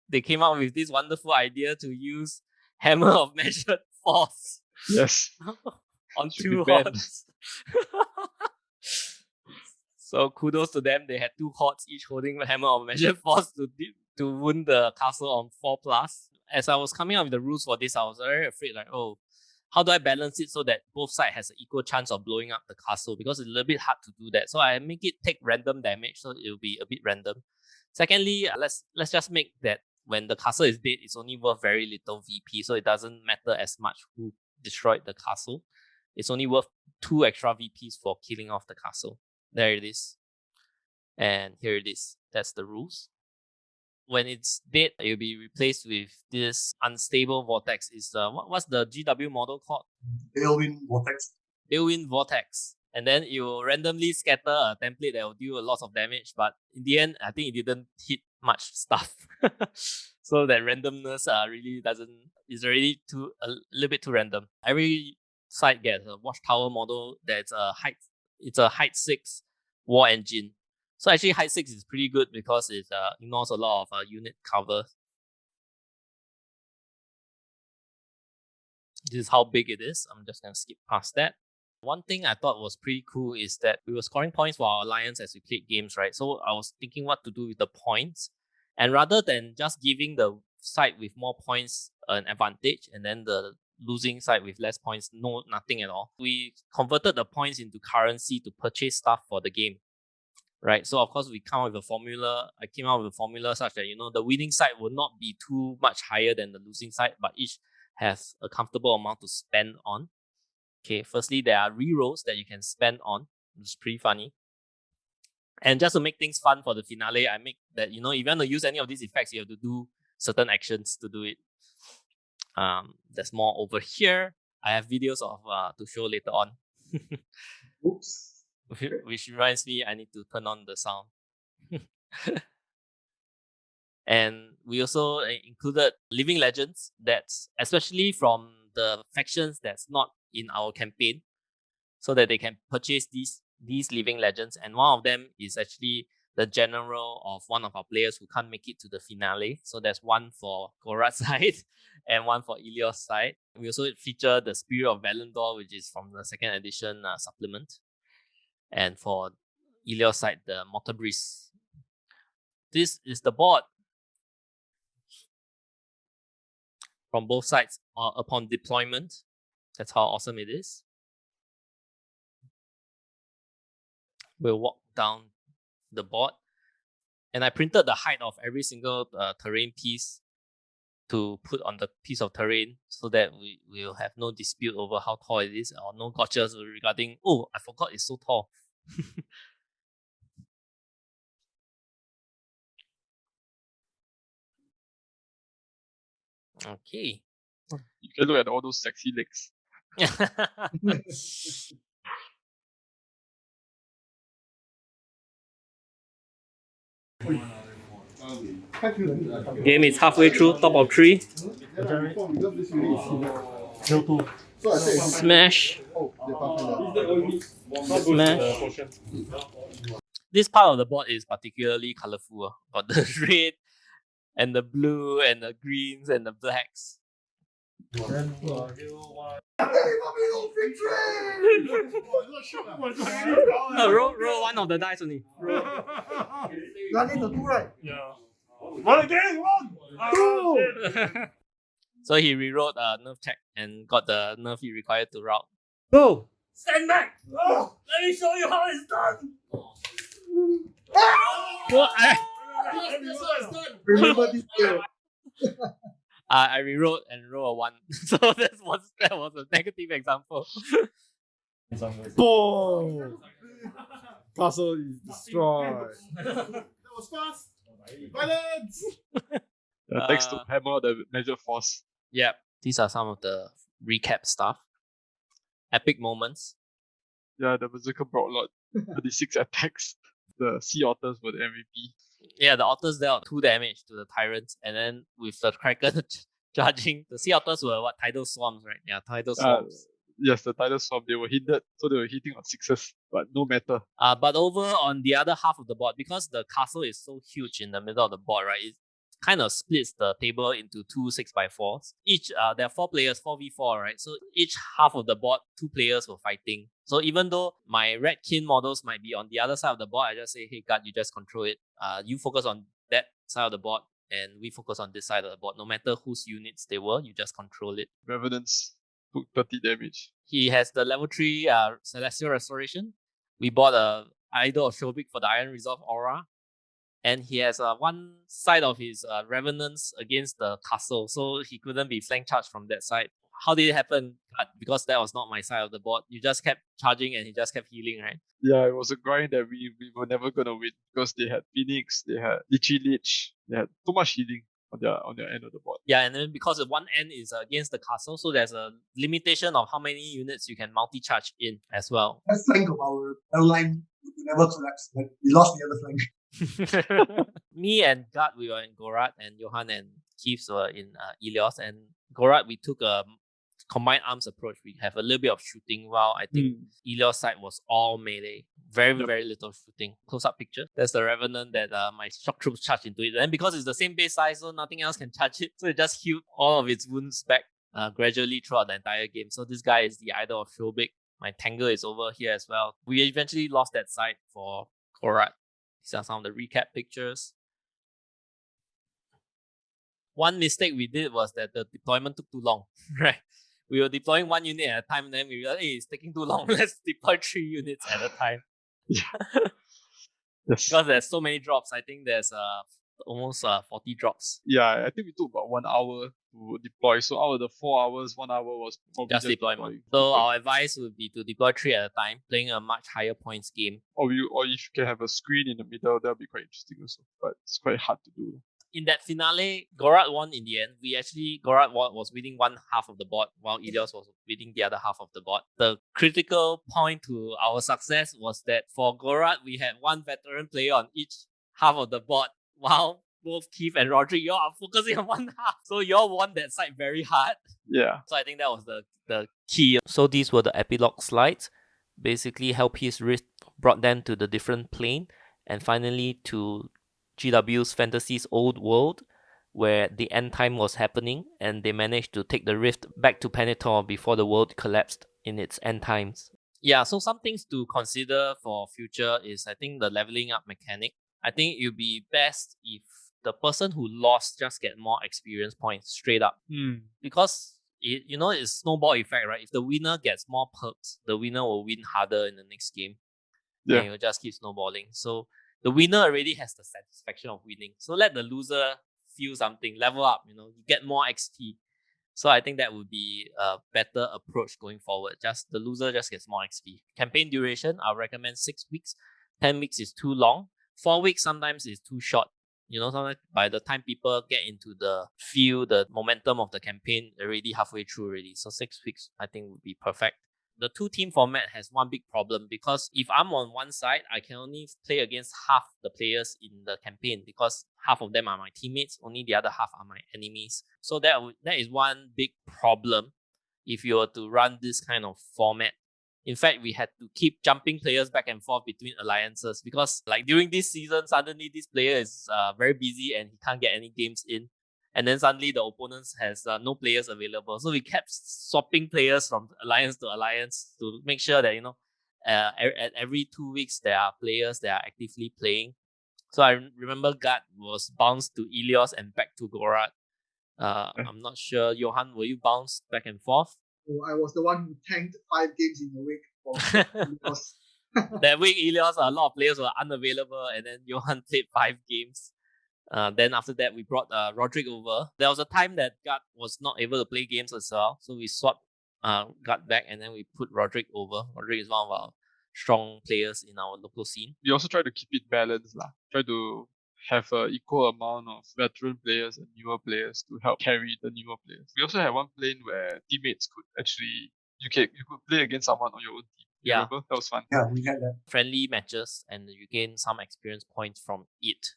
Speaker 1: they came up with this wonderful idea to use Hammer of Measured Force.
Speaker 2: Yes.
Speaker 1: On 2 hordes. So kudos to them. They had 2 hordes each holding the Hammer of Measured Force to wound the castle on 4+. As I was coming up with the rules for this, I was very afraid, like, oh, how do I balance it so that both sides has an equal chance of blowing up the castle? Because it's a little bit hard to do that. So I make it take random damage, so it will be a bit random. Secondly, let's just make that when the castle is dead, it's only worth very little VP, so it doesn't matter as much who destroyed the castle. It's only worth 2 extra VPs for killing off the castle. There it is. And here it is. That's the rules. When it's dead, it will be replaced with this unstable vortex. What's the GW model called?
Speaker 4: Tailwind Vortex.
Speaker 1: Tailwind Vortex. and then it will randomly scatter a template that will deal a lot of damage. But in the end, I think it didn't hit much stuff. So that randomness really is already a little bit too random. Every side gets a watchtower model that's it's a height 6 war engine. So actually height 6 is pretty good because it ignores a lot of unit cover. This is how big it is. I'm just going to skip past that. One thing I thought was pretty cool is that we were scoring points for our alliance as we played games, right? So I was thinking what to do with the points. And rather than just giving the side with more points an advantage and then the losing side with less points, nothing at all, we converted the points into currency to purchase stuff for the game. Right, so of course we come up with a formula. I came out with a formula such that the winning side will not be too much higher than the losing side, but each has a comfortable amount to spend on. Okay, firstly there are rerolls that you can spend on, which is pretty funny. And just to make things fun for the finale, I make that if you want to use any of these effects, you have to do certain actions to do it. There's more over here. I have videos of to show later on.
Speaker 3: Oops.
Speaker 1: Which reminds me, I need to turn on the sound. And we also included living legends, that's especially from the factions that's not in our campaign, so that they can purchase these living legends. And one of them is actually the general of one of our players who can't make it to the finale. So there's one for Korat's side and one for Ilios' side. We also feature the Spirit of Valandor, which is from the 2nd edition supplement. And for Ilios' side, the Mortar Breeze. This is the board. From both sides upon deployment. That's how awesome it is. We'll walk down the board. And I printed the height of every single terrain piece to put on the piece of terrain so that we will have no dispute over how tall it is, or no gotchas regarding, oh, I forgot it's so tall. Okay.
Speaker 2: You can look at all those sexy legs.
Speaker 1: Game is halfway through, top of 3. Smash. Smash. This part of the board is particularly colorful. Got the red and the blue and the greens and the blacks. Roll one of the dice only.
Speaker 4: Running the 2, right?
Speaker 5: Yeah. One again, one!
Speaker 1: So he rewrote a nerf check and got the nerf he required to route.
Speaker 5: Go! Stand back! Oh, let me show you how it's done!
Speaker 1: Well,
Speaker 3: Remember this skill.
Speaker 1: I rewrote and rolled a 1. So that was a negative example.
Speaker 5: Boom! Castle is destroyed.
Speaker 2: That was fast! Violence! Thanks to hammer the measure force.
Speaker 1: Yep. These are some of the recap stuff. Epic moments.
Speaker 2: Yeah, the Berserker Broadlord, 36 attacks. The Sea Otters were the MVP.
Speaker 1: Yeah, the otters dealt 2 damage to the tyrants, and then with the Kraken charging, the Sea Otters were tidal swarms, right? Yeah, tidal swarms.
Speaker 2: Yes, the tidal swarm, they were hindered, so they were hitting on 6s, but no matter.
Speaker 1: But over on the other half of the board, because the castle is so huge in the middle of the board, right? It kind of splits the table into 2 6x4s. Each, there are 4 players, 4v4, right? So each half of the board, 2 players were fighting. So even though my red kin models might be on the other side of the board, I just say, hey, God, you just control it. You focus on that side of the board, and we focus on this side of the board. No matter whose units they were, you just control it.
Speaker 2: Revenants took 30 damage.
Speaker 1: He has the level 3 Celestial Restoration. We bought a Idol of Shobik for the Iron Resolve Aura. And he has one side of his Revenants against the castle, so he couldn't be flank charged from that side. How did it happen? Because that was not my side of the board. You just kept charging and he just kept healing, right?
Speaker 2: Yeah, it was a grind that we were never gonna win because they had Phoenix, they had Lichy Lich, they had too much healing. on their end of the board.
Speaker 1: Yeah, and then because the one end is against the castle, so there's a limitation of how many units you can multi-charge in as well.
Speaker 4: That flank of our line would never collapse, but we lost the other flank.
Speaker 1: Me and Gart, we were in Gorat, and Johan and Keith were in Ilios. And Gorat, we took a combined arms approach. We have a little bit of shooting, while I think Ilios side was all melee. Very little shooting. Close-up picture. That's the Revenant that my shock troops charged into it. And because it's the same base size, so nothing else can charge it. So it just healed all of its wounds back gradually throughout the entire game. So this guy is the idol of Shobik. My Tangle is over here as well. We eventually lost that side for Gorat. These are some of the recap pictures. One mistake we did was that the deployment took too long, right? We were deploying one unit at a time, and then we realized, hey, it's taking too long. Let's deploy 3 units at a time. Because there's so many drops. I think there's almost 40 drops.
Speaker 2: Yeah, I think we took about 1 hour to deploy. So out of the 4 hours, 1 hour was probably
Speaker 1: just deployment. So our advice would be to deploy 3 at a time, playing a much higher points game.
Speaker 2: Or if you can have a screen in the middle, that'll be quite interesting also. But it's quite hard to do.
Speaker 1: In that finale, Gorat won in the end. Gorat was winning one half of the board, while Ilios was winning the other half of the board. The critical point to our success was that for Gorat, we had one veteran player on each half of the board, while both Keith and Roderick, you all are focusing on one half. So you all won that side very hard.
Speaker 2: Yeah.
Speaker 1: So I think that was the key. So these were the epilogue slides. Basically, Halpi's Rift brought them to the different plane, and finally to GW's Fantasy's old world, where the end time was happening, and they managed to take the rift back to Penitor before the world collapsed in its end times. Yeah, so some things to consider for future is, I think, the leveling up mechanic. I think it would be best if the person who lost just get more experience points straight up. Because it's snowball effect, right? If the winner gets more perks, the winner will win harder in the next game.
Speaker 2: Yeah.
Speaker 1: And it will just keep snowballing. So the winner already has the satisfaction of winning. So let the loser feel something, level up, you get more XP. So I think that would be a better approach going forward. Just the loser just gets more XP. Campaign duration, I'll recommend 6 weeks. 10 weeks is too long. 4 weeks sometimes is too short. Sometimes by the time people get into the feel, the momentum of the campaign, already halfway through already. So 6 weeks, I think, would be perfect. The 2-team format has one big problem, because if I'm on one side, I can only play against half the players in the campaign, because half of them are my teammates, only the other half are my enemies. So that is one big problem if you were to run this kind of format. In fact, we had to keep jumping players back and forth between alliances, because during this season, suddenly this player is very busy and he can't get any games in. And then suddenly the opponents has no players available. So we kept swapping players from alliance to alliance to make sure that, at every 2 weeks, there are players that are actively playing. So I remember Gart was bounced to Ilios and back to Gorat. I'm not sure. Johan, were you bounced back and forth?
Speaker 3: Oh, I was the one who tanked 5 games in a week for Ilios.
Speaker 1: That week, Ilios, a lot of players were unavailable, and then Johan played 5 games. Then after that, we brought Roderick over. There was a time that Gart was not able to play games as well, so we swapped Gart back, and then we put Roderick over. Roderick is one of our strong players in our local scene.
Speaker 2: We also try to keep it balanced. Try to have an equal amount of veteran players and newer players to help carry the newer players. We also had one plane where teammates could actually, you could play against someone on your own team.
Speaker 1: Yeah.
Speaker 2: Remember? That was fun.
Speaker 4: Yeah, we had that.
Speaker 1: Friendly matches, and you gain some experience points from it.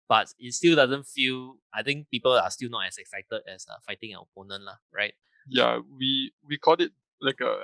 Speaker 1: But it still doesn't feel, I think people are still not as excited as fighting an opponent, right?
Speaker 2: Yeah, we called it like a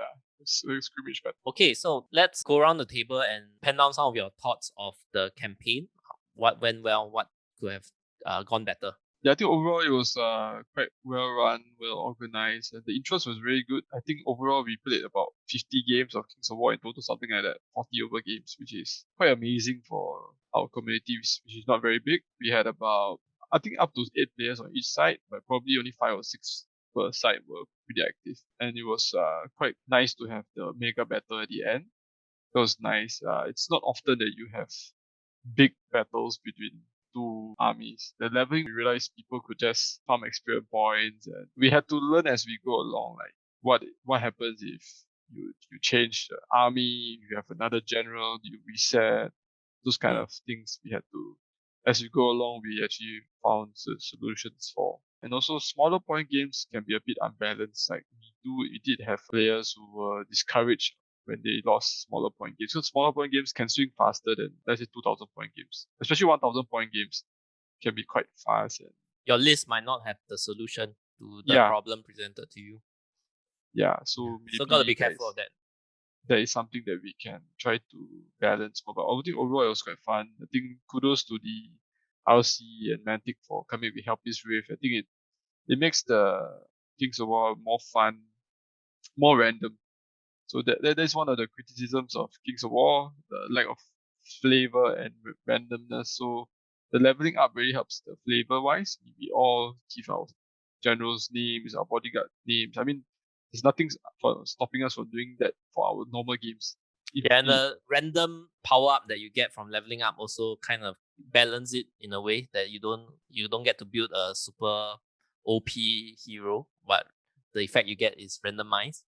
Speaker 2: scrimmage battle.
Speaker 1: Okay, so let's go around the table and pen down some of your thoughts of the campaign. What went well, what could have gone better?
Speaker 2: Yeah, I think overall it was quite well run, well organized, and the interest was very good. I think overall we played about 50 games of Kings of War in total, something like that, 40 over games, which is quite amazing for our community, which is not very big. We had about, I think, up to 8 players on each side, but probably only 5 or 6 per side were pretty active. And it was quite nice to have the mega battle at the end. It was nice. It's not often that you have big battles between 2 armies. The leveling, we realized people could just farm experience points, and we had to learn as we go along, like what happens if you change the army, you have another general, you reset, those kind of things we had to as we go along, we actually found solutions for. And also, smaller point games can be a bit unbalanced. Like we did have players who were discouraged when they lost smaller point games. So smaller point games can swing faster than, let's say, 2,000 point games. Especially 1,000 point games can be quite fast. And
Speaker 1: Your list might not have the solution to the
Speaker 2: Yeah.
Speaker 1: problem presented to you.
Speaker 2: yeah, so maybe
Speaker 1: So gotta be careful of that.
Speaker 2: that is something that we can try to balance more. But I think overall it was quite fun. I think kudos to the RC and Mantic for coming with Halpi's Rift. I think it makes the Kings of War more fun, more random. So that's one of the criticisms of Kings of War, the lack of flavor and randomness. So the leveling up really helps the flavor wise. We all give our generals names, our bodyguard names. I mean, there's nothing stopping us from doing that for our normal games.
Speaker 1: Yeah, and the random power up that you get from leveling up also kind of balance it in a way that you don't get to build a super OP hero, but the effect you get is randomized.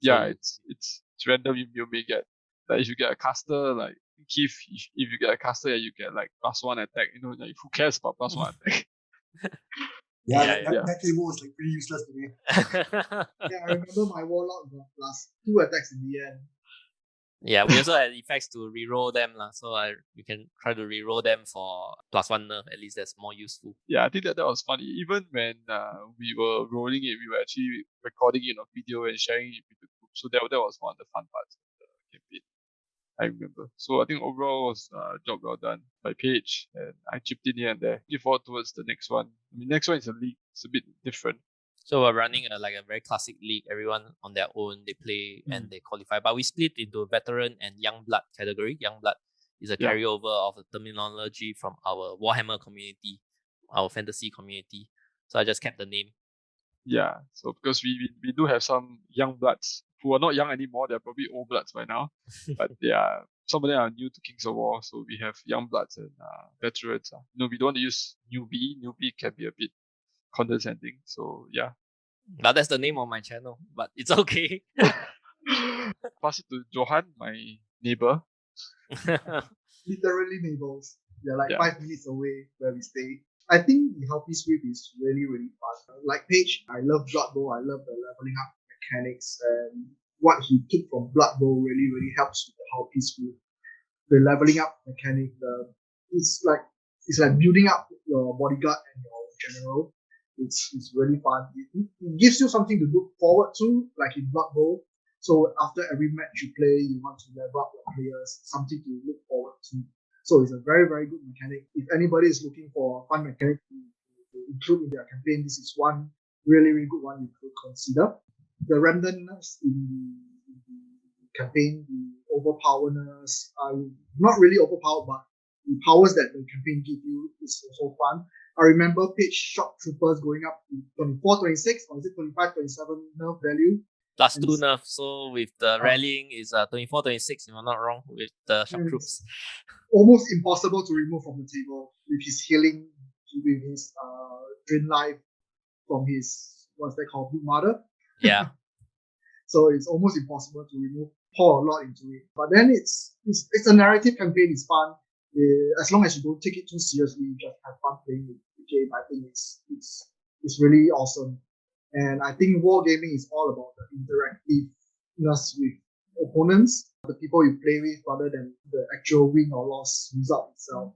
Speaker 2: Yeah, it's random. You may get, like, if you get a caster like Keith, if you get a caster, you get like +1 attack. Like, who cares about +1 attack?
Speaker 4: That table was like pretty useless to me.
Speaker 3: Yeah, I remember my warlock got +2 attacks in the end.
Speaker 1: Yeah, we also had effects to reroll them, so we can try to reroll them for +1 nerf. At least that's more useful.
Speaker 2: Yeah, I think that was funny. Even when we were rolling it, we were actually recording it on video and sharing it with the group. So that was one of the fun parts of the campaign, I remember. So I think overall was a job well done by Paige, and I chipped in here and there. Looking forward towards the next one. I mean, next one is a league. It's a bit different.
Speaker 1: So we're running a very classic league. Everyone on their own, they play and they qualify. But we split into veteran and young blood category. Young blood is a carryover of the terminology from our Warhammer community, our fantasy community. So I just kept the name.
Speaker 2: Yeah, so because we do have some young bloods who are not young anymore. They're probably old bloods by now. But some of them are new to Kings of War. So we have young bloods and veterans. We don't want to use newbie. Newbie can be a bit condescending. So yeah.
Speaker 1: But that's the name of my channel. But it's okay.
Speaker 2: Pass it to Johan, my neighbor.
Speaker 3: Literally neighbors. They're like 5 minutes away where we stay. I think the Halpi's Rift is really, really fun. Like Paige, I love Blood Bowl. I love the leveling up mechanics, and what he took from Blood Bowl really, really helps with the Halpi's Rift. The leveling up mechanic, it's like building up your bodyguard and your general. It's really fun. It gives you something to look forward to, like in Blood Bowl. So after every match you play, you want to level up your players, something to look forward to. So it's a very, very good mechanic. If anybody is looking for a fun mechanic to include in their campaign, this is one really, really good one you could consider. The randomness in the campaign, the overpowerness, not really overpowered, but the powers that the campaign give you is also fun. I remember Paige Shock Troopers going up to 24, 26, or is it 25, 27 nerf value?
Speaker 1: +2 nerf. So with the rallying is 24, 26, if I'm not wrong, with the shock troops.
Speaker 3: Almost impossible to remove from the table with his healing, with his drain life from his, what's that called, Blue Mother.
Speaker 1: Yeah.
Speaker 3: So it's almost impossible to remove, pour a lot into it. But then it's a narrative campaign, it's fun. As long as you don't take it too seriously, you just have fun playing the game. I think it's really awesome. And I think wargaming is all about the interactiveness with opponents, the people you play with, rather than the actual win or loss result itself.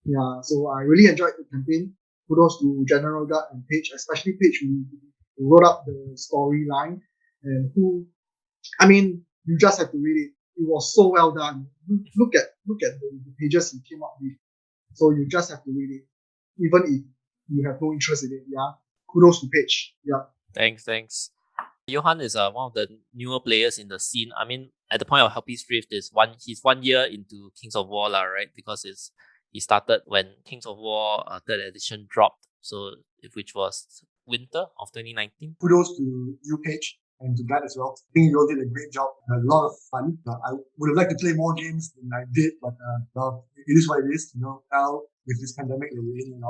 Speaker 3: Yeah, so I really enjoyed the campaign. Kudos to General Guard and Paige, especially Paige, who wrote up the storyline and you just have to read it. It was so well done. Look at the pages he came up with. So you just have to read it, even if you have no interest in it. Yeah, kudos to Paige. Yeah.
Speaker 1: Thanks. Johan is one of the newer players in the scene. I mean, at the point of Halpi's Rift, he's 1 year into Kings of War, right? Because he started when Kings of War 3rd edition dropped, which was winter of 2019.
Speaker 4: Kudos to you, Paige, and to Brad as well. I think you all did a great job. A lot of fun. I would have liked to play more games than I did, but it is what it is. Now with this pandemic that we're in,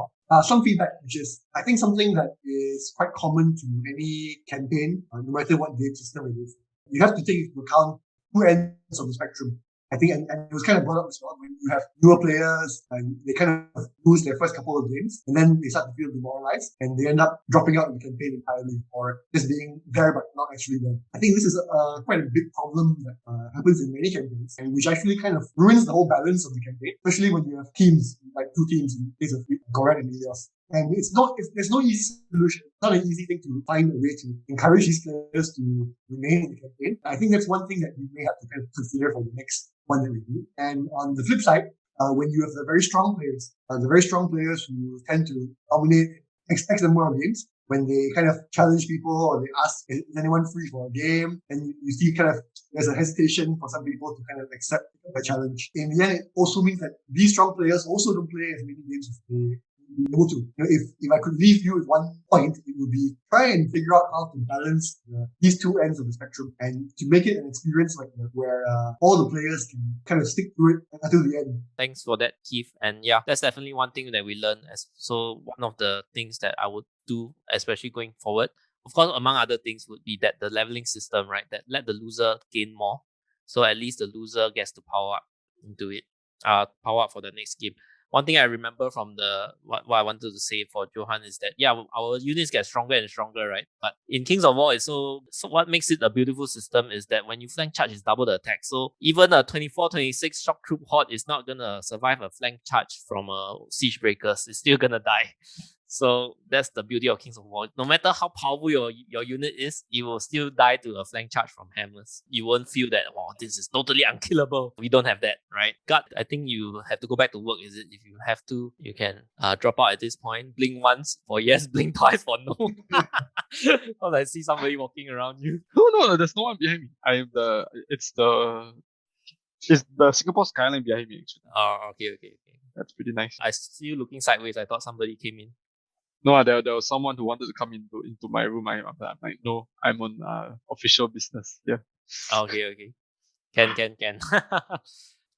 Speaker 4: some feedback, which is I think something that is quite common to any campaign, no matter what game system it is. You have to take into account two ends of the spectrum. I think, and it was kind of brought up as well when you have newer players and they kind of lose their first couple of games and then they start to feel demoralized and they end up dropping out in the campaign entirely or just being there but not actually there. I think this is quite a big problem that happens in many campaigns and which actually kind of ruins the whole balance of the campaign, especially when you have teams, like 2 teams in the case of Goran and Elias. And there's no easy solution. It's not an easy thing to find a way to encourage these players to remain in the campaign. I think that's one thing that we may have to kind of consider for the next one that we do. And on the flip side, when you have the very strong players who tend to dominate X number of games, when they kind of challenge people or they ask, is anyone free for a game? And you see kind of there's a hesitation for some people to kind of accept the challenge. In the end, it also means that these strong players also don't play as many games as they able to. If I could leave you with one point, it would be try and figure out how to balance these 2 ends of the spectrum and to make it an experience like where all the players can kind of stick to it until the end.
Speaker 1: Thanks for that, Keith. And yeah, that's definitely one thing that we learned. So one of the things that I would do, especially going forward, of course, among other things, would be that the leveling system, right? That let the loser gain more, so at least the loser gets to power up into it, power up for the next game. One thing I remember from what I wanted to say for Johan is that, yeah, our units get stronger and stronger, right? But in Kings of War, so what makes it a beautiful system is that when you flank charge, it's double the attack. So even a 24-26 shock troop horde is not going to survive a flank charge from siege breakers. It's still going to die. So that's the beauty of Kings of War. No matter how powerful your unit is, it will still die to a flank charge from hammers. You won't feel that, wow, this is totally unkillable. We don't have that, right? God, I think you have to go back to work, is it? If you have to, you can drop out at this point. Blink once for yes, blink twice for no. Because I see somebody walking around you.
Speaker 2: No, there's no one behind me. It's the Singapore skyline behind me, actually.
Speaker 1: Oh, okay.
Speaker 2: That's pretty nice.
Speaker 1: I see you looking sideways. I thought somebody came in.
Speaker 2: No, there was someone who wanted to come into my room. I'm like, no, I'm on official business. Yeah.
Speaker 1: Okay. Can.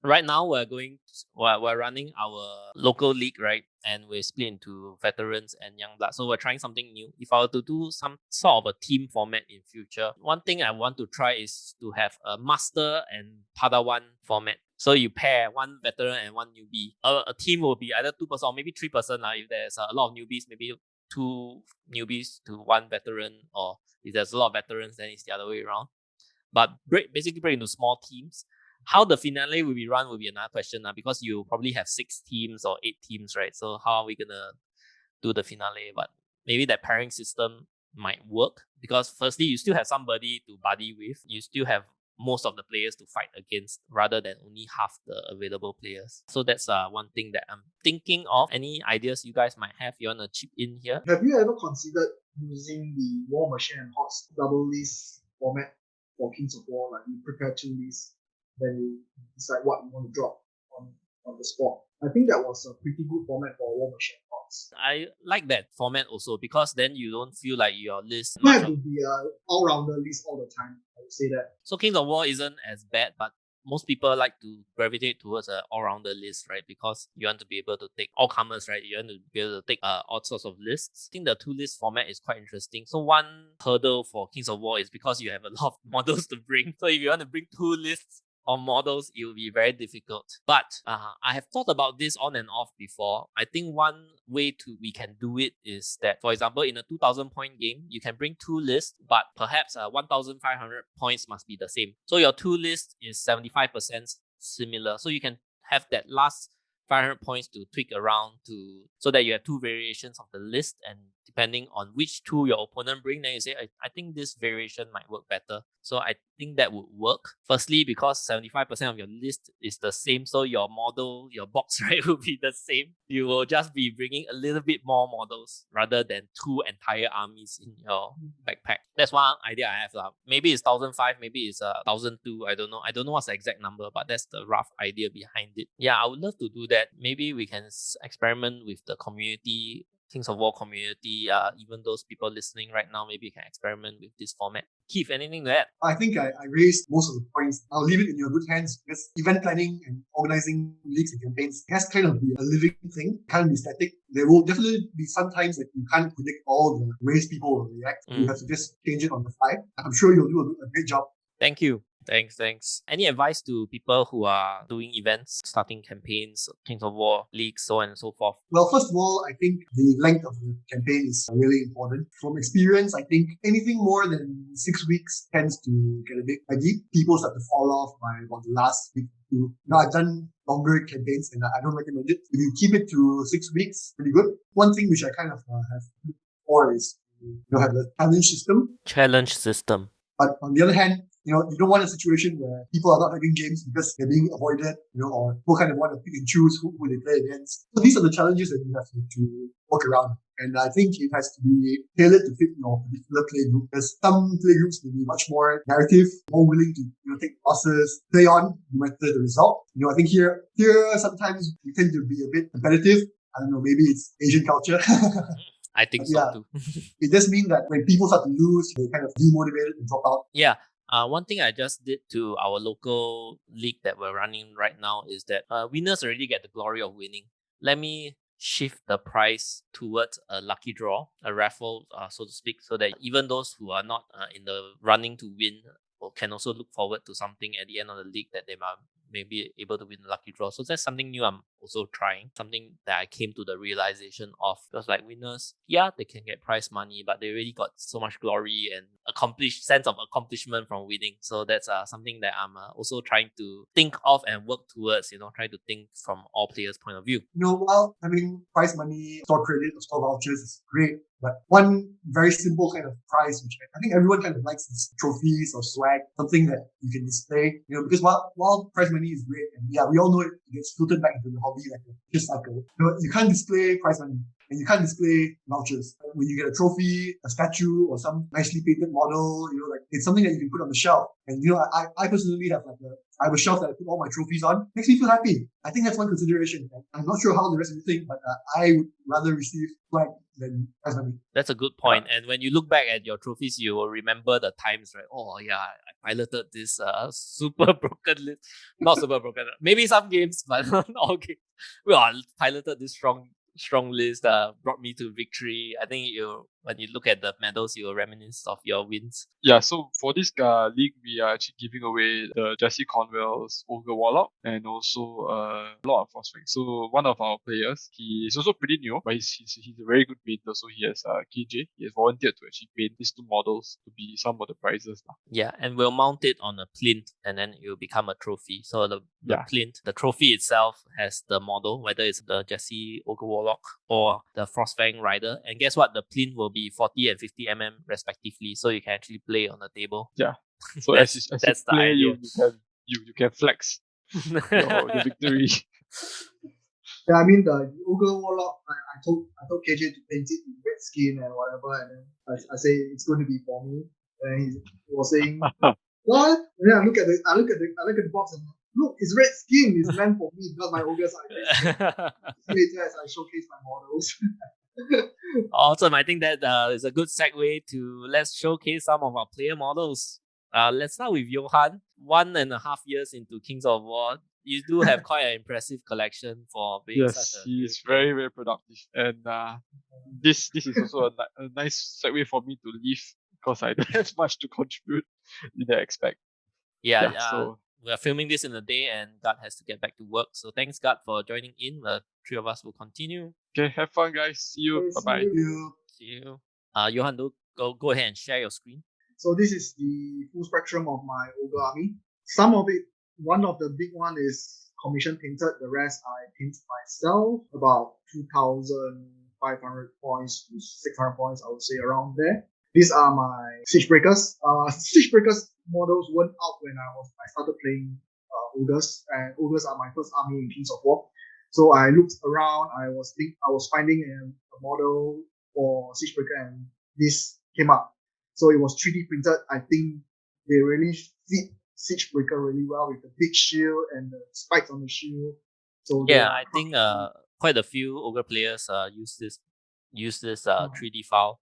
Speaker 1: Right now we're running our local league, right? And we're split into veterans and young blood. So we're trying something new. If I were to do some sort of a team format in future, one thing I want to try is to have a master and Padawan format. So you pair one veteran and one newbie. A team will be either 2 person or maybe 3 person. If there's a lot of newbies, maybe 2 newbies to 1 veteran, or if there's a lot of veterans, then it's the other way around. But basically break into small teams. How the finale will be run will be another question because you probably have 6 teams or 8 teams, right? So how are we gonna do the finale? But maybe that pairing system might work because firstly, you still have somebody to buddy with. You still have most of the players to fight against rather than only half the available players. So that's one thing that I'm thinking of. Any ideas you guys might have? You want to chip in here?
Speaker 3: Have you ever considered using the War Machine and Hordes double list format for Kings of War? Like you prepare 2 lists, then you decide what you want to drop on the spot. I think that was a pretty good format for War Machine and Hordes.
Speaker 1: I like that format also because then you don't feel like your list
Speaker 3: might have to be an all-rounder list all the time. I would say that.
Speaker 1: So Kings of War isn't as bad, but most people like to gravitate towards an all-rounder list, right? Because you want to be able to take all comers, right? You want to be able to take all sorts of lists. I think the 2-list format is quite interesting. So one hurdle for Kings of War is because you have a lot of models to bring. So if you want to bring 2 lists on models, it will be very difficult. But I have thought about this on and off before. I think one way we can do it is that, for example, in a 2,000 point game, you can bring 2 lists, but perhaps 1,500 points must be the same. So your 2 list is 75% similar. So you can have that last 500 points to tweak around so that you have 2 variations of the list, and depending on which 2 your opponent bring, then you say, I think this variation might work better. So I think that would work. Firstly, because 75% of your list is the same, so your model, your box, right, will be the same. You will just be bringing a little bit more models rather than 2 entire armies in your backpack. That's one idea I have. Maybe it's 1,005, maybe it's 1,002. I don't know. I don't know what's the exact number, but that's the rough idea behind it. Yeah, I would love to do that. Maybe we can experiment with the community, Kings of War community, even those people listening right now, maybe you can experiment with this format. Keith, anything to add?
Speaker 4: I think I raised most of the points. I'll leave it in your good hands because event planning and organizing leagues and campaigns has kind of be a living thing. It can't be static. There will definitely be some times that you can't predict all the ways people will react. You have to just change it on the fly. I'm sure you'll do a great job
Speaker 1: Thank you. Thanks. Any advice to people who are doing events, starting campaigns, Kings of War, leagues, so on and so forth?
Speaker 4: Well, first of all, I think the length of the campaign is really important. From experience, I think anything more than 6 weeks tends to get a bit laggy. People start to fall off by about the last week or two. Now, I've done longer campaigns and I don't recommend it. If you keep it to 6 weeks, pretty good. One thing which I kind of have looked for is to have a challenge system. But on the other hand, you don't want a situation where people are not having games because they're being avoided, or people kind of want to pick and choose who they play against. So these are the challenges that you have to work around. And I think it has to be tailored to fit your particular play group. Because some play groups may be much more narrative, more willing to take losses, play on no matter the result. I think here sometimes we tend to be a bit competitive. I don't know, maybe it's Asian culture.
Speaker 1: I think so too.
Speaker 4: It does mean that when people start to lose, they kind of demotivated and drop out.
Speaker 1: Yeah. One thing I just did to our local league that we're running right now is that winners already get the glory of winning. Let me shift the prize towards a lucky draw, a raffle, so to speak, so that even those who are not in the running to win can also look forward to something at the end of the league that they may be able to win a lucky draw. So that's something new I'm also trying, something that I came to the realization of. Because like winners, they can get prize money, but they really got so much glory and sense of accomplishment from winning. So that's something that I'm also trying to think of and work towards, trying to think from all players' point of view.
Speaker 4: While having prize money, store credit, or store vouchers is great, but one very simple kind of prize, which I think everyone kind of likes, is trophies or swag, something that you can display. Because while prize money is great, and we all know it gets filtered back into the hobby like a vicious cycle. You can't display prize money and you can't display vouchers. When you get a trophy, a statue, or some nicely painted model, it's something that you can put on the shelf. And I personally have I have a shelf that I put all my trophies on. Makes me feel happy. I think that's one consideration. I'm not sure how the rest of you think, but I would rather receive swag than prize money.
Speaker 1: That's a good point. And when you look back at your trophies, you will remember the times, right? Oh yeah, I piloted this super broken list. Not super broken. Maybe some games, but not all games. Well, I piloted this strong list brought me to victory. I think when you look at the medals, you will reminisce of your wins.
Speaker 2: Yeah, so for this league, we are actually giving away the Jesse Conwell's Ogre Warlock and also a lot of Frostfang. So one of our players, he is also pretty new, but he's a very good painter. So he has KJ. He has volunteered to actually paint these two models to be some of the prizes.
Speaker 1: Yeah, and we'll mount it on a plinth and then it will become a trophy. So the plinth, the trophy itself has the model, whether it's the Jesse Ogre Warlock or the Frostfang Rider. And guess what? The plinth will be 40 and 50 mm respectively, so you can actually play on the table.
Speaker 2: Yeah. So as you play, you can flex your victory.
Speaker 3: Yeah, I mean the Ogre Warlock, I told KJ to paint it in red skin and whatever, and then I say it's going to be for me. And he was saying, what? And then I look at the box and look, it's red skin. It's meant for me because my ogres are red skin. Later as I showcase my models.
Speaker 1: Awesome. I think that is a good segue to let's showcase some of our player models. Let's start with Johan. 1.5 years into Kings of War. You do have quite an impressive collection for being such a...
Speaker 2: Yes, he's very, very productive. And this is also a nice segue for me to leave because I don't have much to contribute in that aspect.
Speaker 1: So we are filming this in the day and God has to get back to work. So thanks, God, for joining in. The three of us will continue.
Speaker 2: Okay, have fun, guys. See you. Bye-bye.
Speaker 1: See you. Johan, go ahead and share your screen.
Speaker 3: So this is the full spectrum of my ogre army. Some of it, one of the big one is commission painted. The rest I paint myself. About 2,500 points to 600 points, I would say, around there. These are my Siege Breakers. Siege Breakers models weren't out when I started playing Ogres, and Ogres are my first army in Kings of War. So I looked around, I was finding a model for Siege Breaker, and this came up. So it was 3D printed. I think they really fit Siege Breaker really well with the big shield and the spikes on the shield. So
Speaker 1: I think quite a few Ogre players use this 3D file.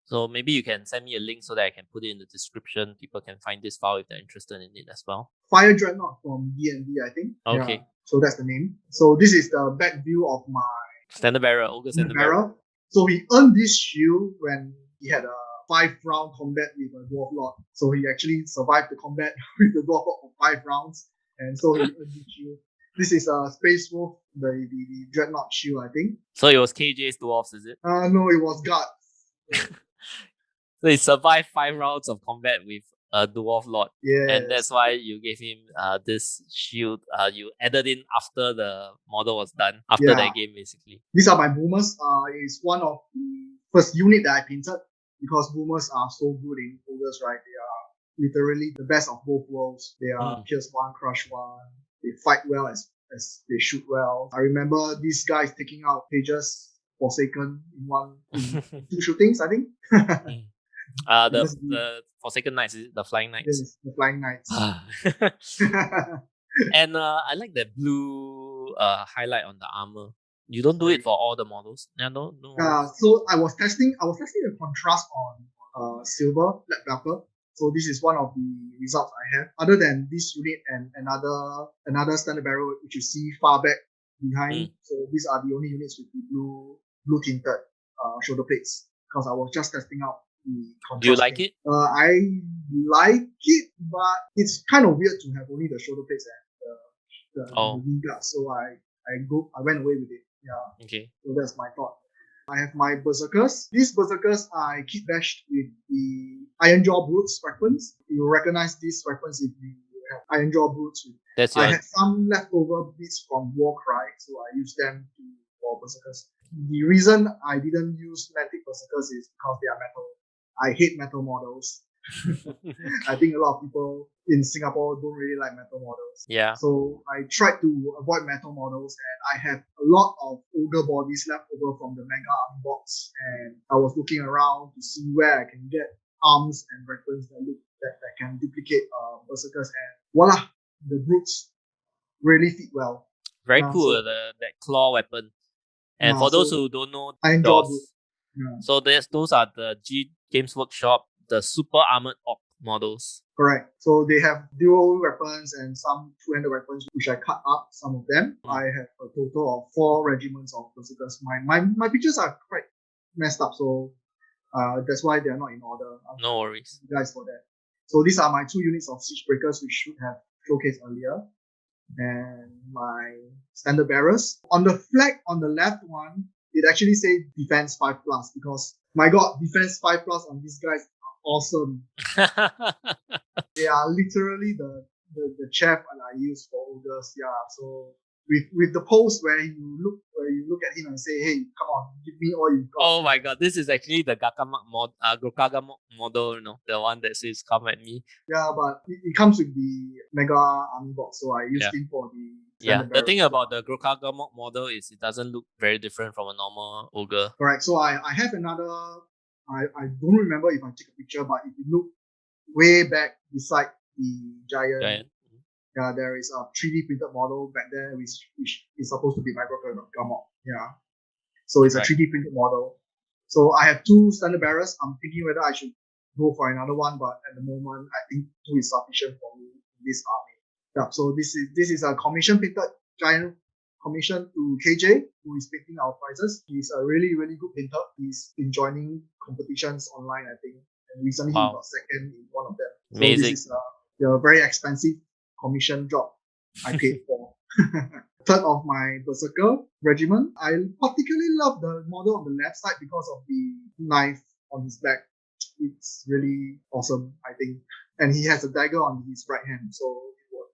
Speaker 1: So maybe you can send me a link so that I can put it in the description. People can find this file if they're interested in it as well.
Speaker 3: Fire Dreadnought from D&D, I think.
Speaker 1: Okay.
Speaker 3: Yeah. So that's the name. So this is the back view of my
Speaker 1: Standard Bearer, Ogre Standard Bearer.
Speaker 3: So he earned this shield when he had a 5-round combat with a Dwarf Lord. So he actually survived the combat with the Dwarf Lord for 5 rounds. And so he earned the shield. This is a Space Wolf, the Dreadnought shield, I think.
Speaker 1: So it was KJ's dwarfs, is it?
Speaker 3: No, it was Guards.
Speaker 1: So he survived 5 rounds of combat with a dwarf lord.
Speaker 3: Yes.
Speaker 1: And that's why you gave him this shield. You added in after the model was done, after that game basically.
Speaker 3: These are my boomers. It's one of the first unit that I painted because boomers are so good in Ogres, right? They are literally the best of both worlds. They are Pierce 1, Crush 1. They fight well as they shoot well. I remember these guys taking out pages Forsaken in 2 shootings, I think.
Speaker 1: The Forsaken Knights, is it? The Flying Knights.
Speaker 3: Yes, the Flying Knights.
Speaker 1: And I like that blue highlight on the armor. You don't do it for all the models. Yeah, no.
Speaker 3: So I was testing the contrast on silver black pepper. So this is one of the results I have. Other than this unit and another standard barrel, which you see far back behind. So these are the only units with the blue tinted shoulder plates. Because I was just testing out the contrast.
Speaker 1: Do you like it?
Speaker 3: I like it, but it's kind of weird to have only the shoulder plates and the knee guards. So I went away with it. Yeah. Okay. So that's my thought. I have my Berserkers. These Berserkers I kit bashed with the Iron Jaw Brutes weapons. You recognize these weapons if you have Iron Jaw Brutes. I had some leftover bits from Warcry, so I used them for Berserkers. The reason I didn't use Mantic Berserkers is because they are metal. I hate metal models. I think a lot of people in Singapore don't really like metal models.
Speaker 1: Yeah.
Speaker 3: So I tried to avoid metal models, and I have a lot of ogre bodies left over from the Mega Army box, and I was looking around to see where I can get arms and weapons that can duplicate Berserkers, and voila, the brutes really fit well.
Speaker 1: Very cool, so, that claw weapon. And for those who don't know, so those are the Games Workshop, the super armored orc models.
Speaker 3: Correct. So they have dual weapons and some two-handed weapons, which I cut up some of them. I have a total of 4 regiments of Berserkers. My pictures are quite messed up, so that's why they are not in order.
Speaker 1: No worries.
Speaker 3: Guys for that. So these are my 2 units of Siege Breakers, which should have showcased earlier. And my standard bearers. On the flag on the left one, it actually says Defense 5+, because my god, Defense 5+ on these guys are awesome. They are literally the chef that I use for Ogres. Yeah, so with the pose where you look at him and say, hey, come on, give me all you got.
Speaker 1: Oh my god, this is actually the Grokaga model, the one that says come at me.
Speaker 3: Yeah, but it comes with the Mega Army box, so I used it for the
Speaker 1: the thing about the Grokaga model is it doesn't look very different from a normal ogre.
Speaker 3: Correct. So I have another. I don't remember if I took a picture, but if you look way back beside the giant. Yeah, there is a 3D printed model back there, which is supposed to be my Grokaga. Yeah, so it's a 3D printed model. So I have 2 standard bearers. I'm thinking whether I should go for another one, but at the moment I think 2 is sufficient for me in this army. Yeah, so this is a commission painted giant commission to KJ, who is painting our prizes. He's a really, really good painter. He's been joining competitions online, I think, and recently he got second in one of them. So
Speaker 1: amazing.
Speaker 3: This is a very expensive commission job I paid for. Third of my Berserker regiment. I particularly love the model on the left side because of the knife on his back. It's really awesome, I think. And he has a dagger on his right hand, so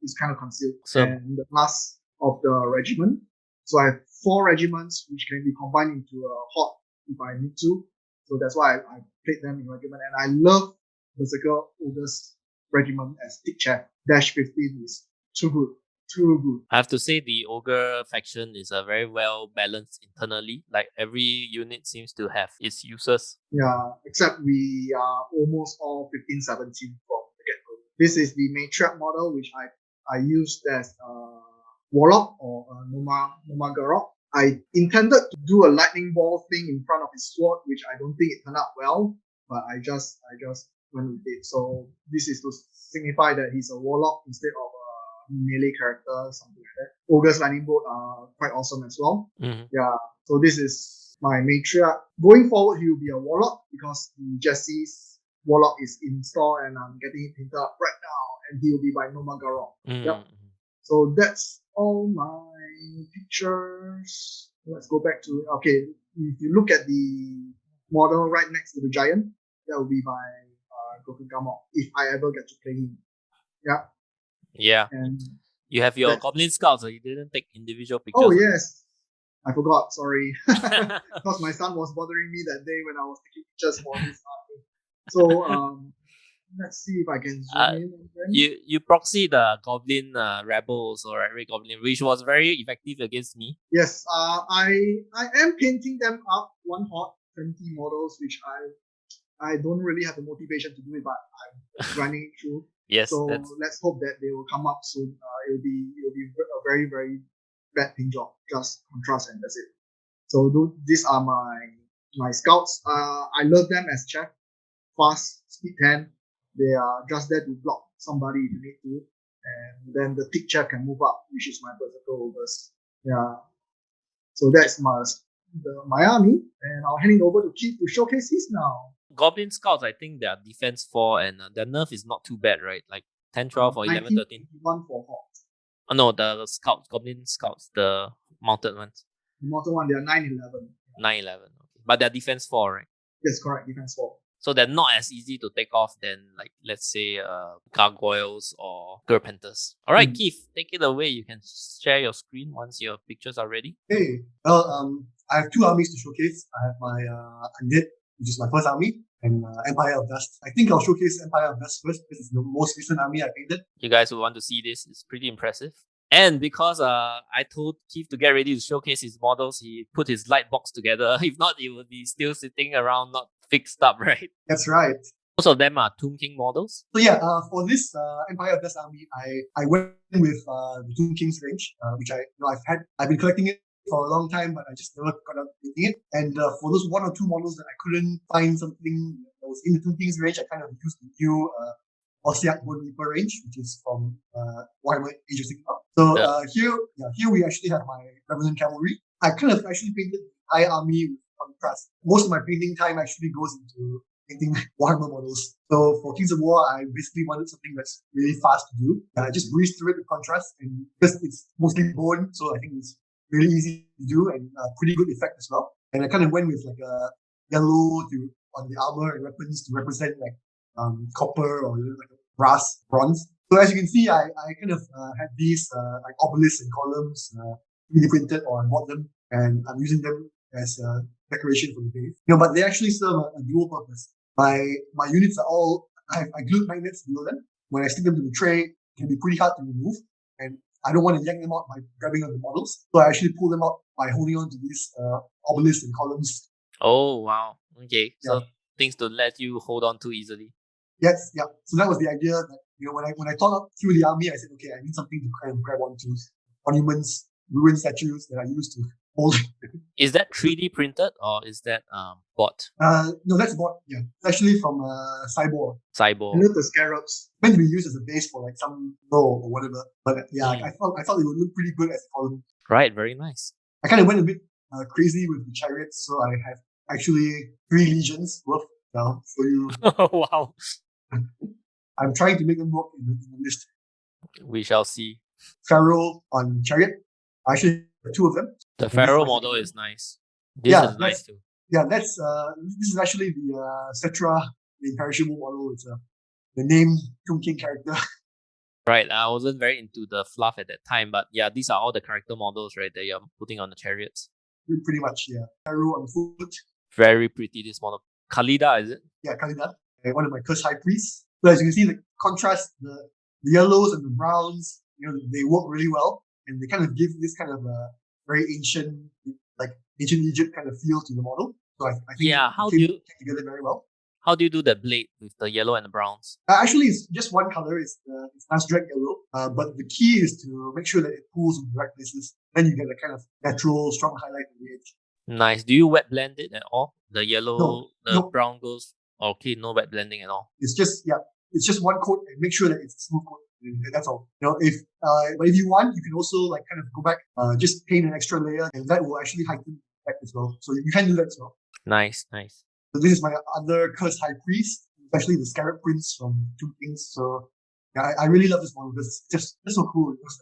Speaker 3: it's kind of concealed. And the last of the regiment. So I have 4 regiments which can be combined into a horde if I need to. So that's why I played them in regiment. And I love Berserker Ogres regiment as Tick Chef. -15 is too good. Too good.
Speaker 1: I have to say the Ogre faction is a very well balanced internally. Like every unit seems to have its uses.
Speaker 3: Yeah, except we are almost all 15-17 from the get-go. This is the matriarch model, which I used as Warlock or Nomagarok. I intended to do a lightning ball thing in front of his sword, which I don't think it turned out well, but I just went with it. So this is to signify that he's a Warlock instead of a melee character, something like that. Ogre's lightning bolt are quite awesome as well.
Speaker 1: Mm-hmm.
Speaker 3: Yeah, so this is my matriarch. Going forward, he will be a warlock because the Jesse's warlock is in store and I'm getting it painted up right now, and he will be by Nomagaron. Yep. So that's all my pictures. Let's go back to if you look at the model right next to the giant, that will be my Gokugamon if I ever get to play him. Yeah.
Speaker 1: Yeah.
Speaker 3: And
Speaker 1: you have your Goblin Scouts, so you didn't take individual pictures.
Speaker 3: Oh yes. I forgot, sorry. Because my son was bothering me that day when I was taking pictures for his art. So let's see if I can zoom in again.
Speaker 1: You proxy the Goblin Rebel also, right? Red Goblin, which was very effective against me.
Speaker 3: Yes, I am painting them up one hot 20 models, which I don't really have the motivation to do it, but I'm running it through.
Speaker 1: Yes.
Speaker 3: So let's hope that they will come up soon. It'll be a very, very bad paint job, just contrast and that's it. So these are my scouts. I love them as check, fast, speed 10. They are just there to block somebody if you need to, and then the tick check can move up, which is my Berserker Ogres. Yeah. So that's my army, and I'll hand it over to Keith to showcase his now.
Speaker 1: Goblin Scouts, I think their defense 4 and their nerf is not too bad, right? Like 10, 12 or 11, 13.
Speaker 3: 1 for Hawk.
Speaker 1: Oh no, the Scouts, Goblin Scouts, the mounted ones.
Speaker 3: The mounted one, they are 9-11.
Speaker 1: 9-11, okay. But they're defense 4, right?
Speaker 3: Yes, correct, defense 4.
Speaker 1: So they're not as easy to take off than, like, let's say, gargoyles or Gerpanthers. All right, Keith, take it away. You can share your screen once your pictures are ready.
Speaker 4: Hey, well, I have 2 armies to showcase. I have my Undead, which is my first army, and Empire of Dust. I think I'll showcase Empire of Dust first because it's the most recent army I painted.
Speaker 1: You guys will want to see this. It's pretty impressive. And because I told Keith to get ready to showcase his models, he put his light box together. If not, it would be still sitting around not fixed up, right?
Speaker 4: That's right.
Speaker 1: Most of them are Tomb King models.
Speaker 4: So yeah, for this Empire of Dust army, I went with the Tomb King's range, which I've been collecting it for a long time, but I just never got out painting it. And for those 1 or 2 models that I couldn't find something that was in the Tomb King's range, I kind of used the new Osiak Bone Reaper range, which is from Warhammer Age of Sigmar. So here we actually have my Revenant Cavalry. I kind of actually painted the entire army with contrast. Most of my painting time actually goes into painting Warhammer models. So for Kings of War, I basically wanted something that's really fast to do. I just breezed through it with contrast, and because it's mostly bone, so I think it's really easy to do and pretty good effect as well. And I kind of went with like a yellow on the armor and weapons to represent like copper or like brass, bronze. So as you can see, I kind of had these like obelisks and columns 3D printed or I bought them, and I'm using them as decoration for the base. But they actually serve a dual purpose. My units are all I glued magnets below them. When I stick them to the tray, it can be pretty hard to remove, and I don't want to yank them out by grabbing on the models. So I actually pull them out by holding on to these obelisks and columns.
Speaker 1: Oh wow! Okay, so things to let you hold on to easily.
Speaker 4: Yes, yeah. So that was the idea that when I thought through the army, I said, okay, I need something to kind of grab onto, monuments, ruined statues that I used to hold.
Speaker 1: Is that 3D printed or is that bought?
Speaker 4: No, that's bought. Yeah, it's actually from Cyborg.
Speaker 1: Cyborg.
Speaker 3: I love the scarabs.
Speaker 4: Meant to be used as a base for like some role or whatever. But yeah, I thought it would look pretty good as a column.
Speaker 1: Right, very nice.
Speaker 4: I kind of went a bit crazy with the chariots, so I have actually 3 legions worth now. So you.
Speaker 1: Wow.
Speaker 4: I'm trying to make them work in the list.
Speaker 1: We shall see.
Speaker 4: Pharaoh on chariot. Actually, 2 of them.
Speaker 1: The Pharaoh model is nice. This is nice too.
Speaker 4: Yeah, that's this is actually the Cetra, the imperishable model. It's the named Tomb King character.
Speaker 1: Right, I wasn't very into the fluff at that time, but yeah, these are all the character models, right, that you're putting on the chariots.
Speaker 4: Pretty much, yeah. Pharaoh on foot.
Speaker 1: Very pretty, this model. Khalida, is it?
Speaker 4: Yeah, Khalida. One of my cursed high priests. So as you can see, the contrast, the yellows and the browns, they work really well, and they kind of give this kind of a very ancient Egypt kind of feel to the model. So I think it came together very well.
Speaker 1: How do you do the blade with the yellow and the browns?
Speaker 4: Actually, it's just one color. It's Astral yellow. But the key is to make sure that it pulls in the right places. Then you get a kind of natural, strong highlight on the edge.
Speaker 1: Nice. Do you wet blend it at all? The yellow, brown goes. Okay, no wet blending at all.
Speaker 4: It's just one coat and make sure that it's a smooth coat. That's all. But if you want, you can also kind of go back, just paint an extra layer, and that will actually heighten deck as well. So you can do that as well.
Speaker 1: Nice.
Speaker 4: So this is my other Cursed High Priest, especially the Scarab Prince from Two Kings. So yeah, I really love this model because it's just so cool. It looks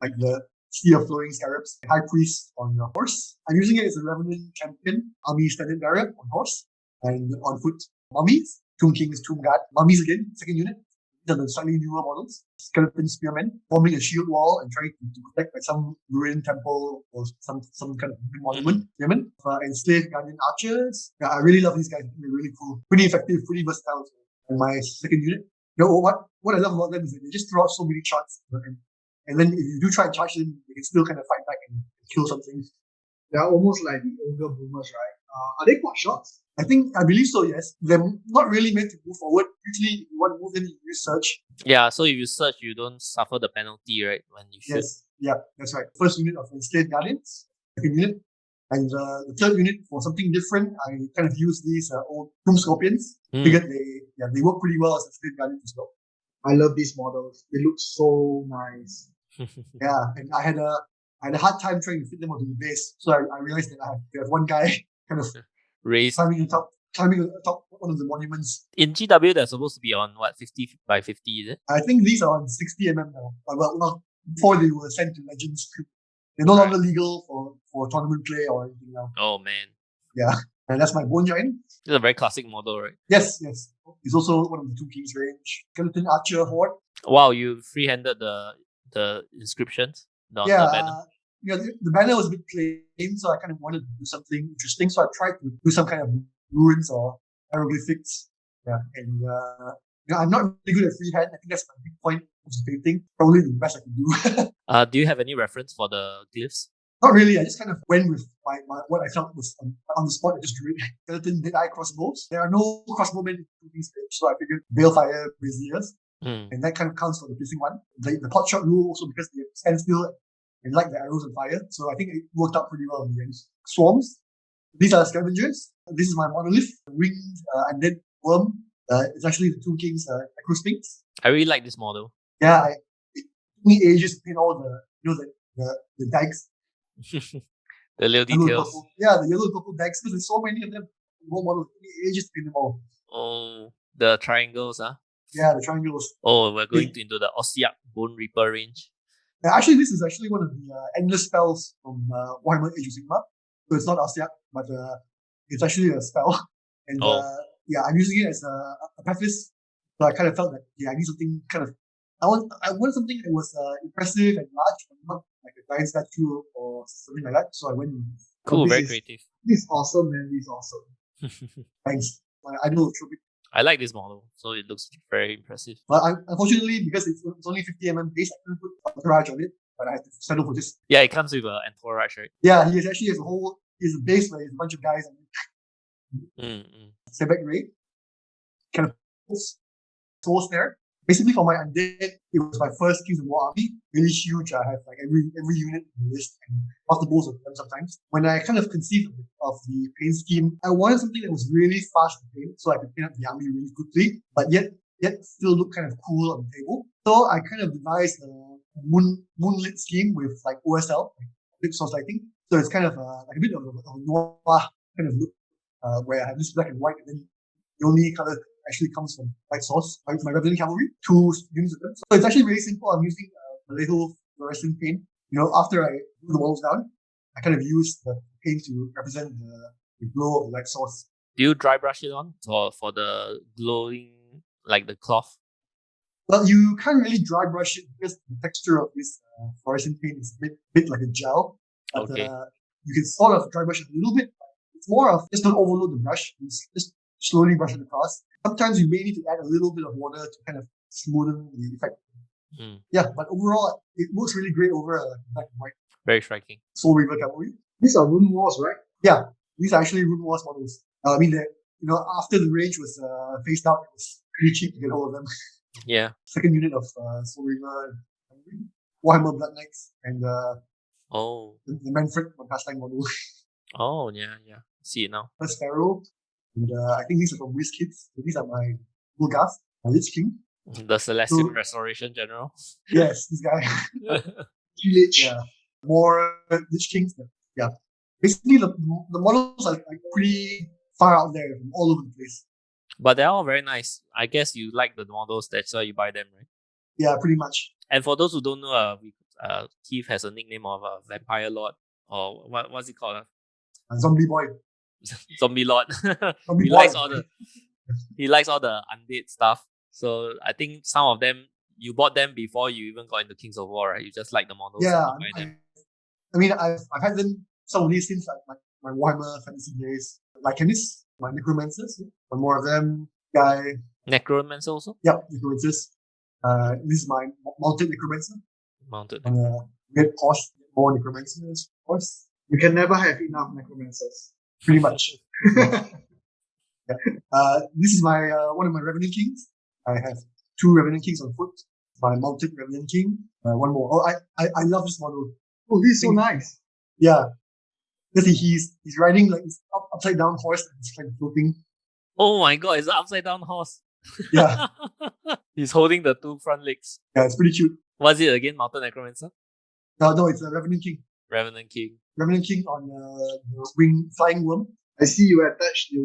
Speaker 4: like the sea of flowing scarabs. High Priest on your horse. I'm using it as a Revenant Champion, Army Standard Barrier on horse, and on foot, Mummies, Tomb Kings, Tomb Guard, Mummies again, second unit. These are the slightly newer models. Skeleton Spearmen, forming a shield wall and trying to protect like some ruined temple or some kind of monument. Spearmen. Enslaved Guardian Archers. Yeah, I really love these guys. They're really cool. Pretty effective, pretty versatile. And my second unit. You know, what I love about them is that they just throw out so many shots. And then if you do try and charge them, you can still kind of fight back and kill something.
Speaker 3: They're almost like the Ogre Boomers, right? Are they quad shots?
Speaker 4: I believe so, yes. They're not really meant to move forward. Usually, if you want to move them, you use search.
Speaker 1: Yeah, so if you search, you don't suffer the penalty, right? When you shoot.
Speaker 4: Yes, yeah, that's right. First unit of Enslaved Guardians, second unit. And the third unit, for something different, I kind of use these old Tomb Scorpions. Figured they work pretty well as Enslaved Guardians as well.
Speaker 3: I love these models. They look so nice.
Speaker 4: Yeah, and I had a hard time trying to fit them onto the base. So I realized that I have one guy kind of
Speaker 1: raised
Speaker 4: climbing atop one of the monuments.
Speaker 1: In GW, they're supposed to be on what, 50 by 50, is it?
Speaker 4: I think these are on 60 mm now. Well, before they were sent to Legends, they're no longer legal for tournament play or anything now.
Speaker 1: Oh man.
Speaker 4: Yeah, and that's my Bone Giant.
Speaker 1: It's a very classic model, right?
Speaker 4: Yes. It's also one of the Two Kings range. Skeleton Archer Horde.
Speaker 1: Wow, you free-handed the inscriptions on the banner.
Speaker 4: The banner was a bit plain, so I kind of wanted to do something interesting. So I tried to do some kind of runes or hieroglyphics. Yeah, and I'm not really good at freehand. I think that's my big point of painting. Probably the best I can do.
Speaker 1: Do you have any reference for the glyphs?
Speaker 4: Not really. I just kind of went with my what I felt was on the spot. I just drew it. Skeleton Dead Eye crossbows. There are no crossbowmen in these stage, so I figured Balefire Braziers. And that kind of counts for the piercing one. The pot shot rule also because they stand still and light the arrows on fire. So I think it worked out pretty well in the end. Swarms. These are scavengers. This is my monolith, winged undead worm. It's actually the Two Kings Acrospinx.
Speaker 1: I really like this model.
Speaker 4: Yeah, it took me ages to paint all the dags.
Speaker 1: The little details.
Speaker 4: The yellow and purple dags, because there's so many of them. One model, it took me ages to paint them all.
Speaker 1: Oh, the triangles, huh?
Speaker 4: Yeah, the triangles.
Speaker 1: Oh, we're going into the Ossiak Bone Reaper range.
Speaker 4: Actually, this is actually one of the endless spells from Warhammer Age of Sigmar. So it's not Ossiak, but it's actually a spell. And I'm using it as a preface. So I kind of felt that I need something kind of. I wanted something that was impressive and large, but not like a giant statue or something like that. So I went.
Speaker 1: Cool, very creative.
Speaker 3: This is awesome, man. This is awesome.
Speaker 4: Thanks. I know.
Speaker 1: I like this model, so it looks very impressive.
Speaker 4: But unfortunately, because it's only 50 mm base, I couldn't put Entourage on it. But I had to settle for this.
Speaker 1: Yeah, it comes with an Entourage, right?
Speaker 4: Yeah, he actually has a base where there's a bunch of guys. Sebek Ray, kind of soul snare. Basically, for my Undead, it was my first Kings of War army. Really huge. I have like every unit in the list and multiples of them sometimes. When I kind of conceived of the paint scheme, I wanted something that was really fast to paint, so I could paint up the army really quickly, but yet still look kind of cool on the table. So I kind of devised a moonlit scheme with like OSL, like big source lighting. So it's kind of like a bit of a noir kind of look, where I have this black and white, and then the only color actually comes from white source. My Revenant Cavalry, 2 units of them. So it's actually very simple. I'm using a little fluorescent paint. After I put the walls down, I kind of use the paint to represent the glow of the light source.
Speaker 1: Do you dry brush it on for the glowing, like the cloth?
Speaker 4: Well, you can't really dry brush it because the texture of this fluorescent paint is a bit like a gel. But you can sort of dry brush it a little bit. It's more of just don't overload the brush. Just slowly brush it across. Sometimes you may need to add a little bit of water to kind of smoothen the effect. Yeah, but overall, it works really great over black and white.
Speaker 1: Very striking.
Speaker 4: Soul Reaver Cavalry.
Speaker 3: These are Rune Wars, right?
Speaker 4: Yeah, these are actually Rune Wars models. I mean, after the range was phased out, it was pretty cheap to get hold of them.
Speaker 1: Yeah.
Speaker 4: Second unit of Soul Reaver, Warhammer Blood Knights, and the Manfred from Pastime model.
Speaker 1: Oh, yeah. See it now.
Speaker 4: First Pharaoh. And I think these are from WizKids. So these are my Bulgas, my Lich King.
Speaker 1: The Celestial Restoration General.
Speaker 4: Yes, this guy.
Speaker 3: Lich.
Speaker 4: Yeah. More Lich Kings. Yeah. basically the models are like pretty far out there from all over the place.
Speaker 1: But they're all very nice. I guess you like the models, that's why you buy them, right?
Speaker 4: Yeah, pretty much.
Speaker 1: And for those who don't know, Keith has a nickname of Vampire Lord, or what's it called?
Speaker 4: Zombie boy.
Speaker 1: Zombie Lord.
Speaker 4: Zombie
Speaker 1: he
Speaker 4: boy.
Speaker 1: likes all the undead stuff. So I think some of them you bought them before you even got into Kings of War, right? You just like the models.
Speaker 4: Yeah,
Speaker 1: and you buy them.
Speaker 4: I mean, I've had them some of these since like my Warhammer Fantasy days. Like chemists, my necromancers, one more of them. Guy.
Speaker 1: Necromancer also?
Speaker 4: Yep, necromancers. This is my mounted necromancer.
Speaker 1: Mounted.
Speaker 4: Get cost more necromancers, of course.
Speaker 3: You can never have enough necromancers.
Speaker 4: Pretty much. Yeah. This is my one of my Revenant Kings. I have 2 Revenant Kings on foot. My mounted Revenant King. One more. Oh, I love this model.
Speaker 3: Oh, this is so nice.
Speaker 4: Yeah. Because he's riding like this upside down horse and he's kind of floating.
Speaker 1: Oh my god, it's an upside down horse.
Speaker 4: Yeah.
Speaker 1: He's holding the 2 front legs.
Speaker 4: Yeah, it's pretty cute.
Speaker 1: Was it again Mountain Necromancer?
Speaker 4: No, it's a Revenant King.
Speaker 1: Revenant King.
Speaker 4: Revenant King on the wing flying worm.
Speaker 3: I see you attached the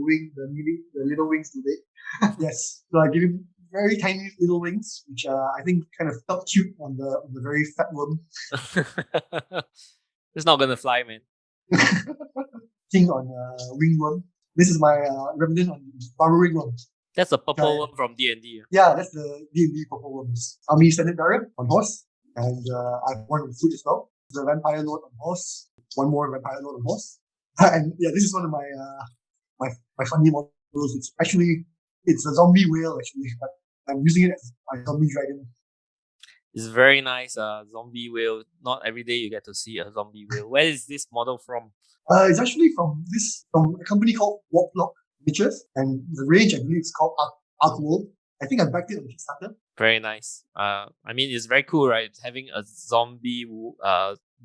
Speaker 3: little wings today.
Speaker 4: Yes. So I give him very tiny little wings, which I think kind of felt cute on the very fat worm.
Speaker 1: It's not gonna fly, man.
Speaker 4: King on wing worm. This is my Revenant on burrowing worm.
Speaker 1: That's a purple one from D&D.
Speaker 4: Yeah, that's the D&D purple worms. Army Standard Bearer on horse. And I have one on foot as well. The Vampire Lord on horse. One more Vampire Lord on horse. And yeah, this is one of my my funny models. It's a zombie whale actually, but I'm using it as my zombie dragon.
Speaker 1: It's very nice. Zombie whale. Not every day you get to see a zombie whale. Where is this model from?
Speaker 4: It's actually from a company called Warplock Pictures, and the range I believe is called Artworld. I think I backed it on Kickstarter.
Speaker 1: Very nice. I mean, it's very cool, right? Having a zombie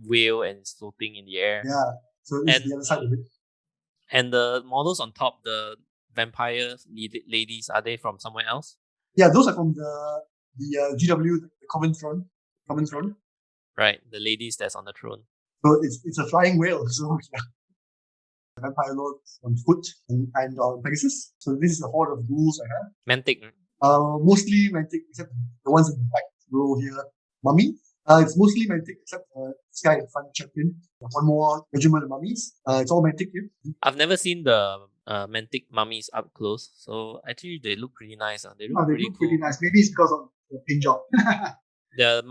Speaker 1: whale and it's floating in the air.
Speaker 4: Yeah. So this is the other side of it.
Speaker 1: And the models on top, the vampire ladies, are they from somewhere else?
Speaker 4: Yeah, those are from the GW, the Common Throne.
Speaker 1: Right, the ladies that's on the throne.
Speaker 4: So it's a flying whale. So yeah. Vampire Lord on foot and on Pegasus. So this is the horde of ghouls I have.
Speaker 1: Mantic.
Speaker 4: Mostly Mantic, except the ones in the back row here. Mummy. It's mostly Mantic, except this guy in front, champion. One more regiment of mummies. It's all Mantic here.
Speaker 1: I've never seen the Mantic mummies up close, so actually they look pretty nice. They look pretty cool.
Speaker 3: Pretty nice. Maybe it's because of the paint job.
Speaker 1: They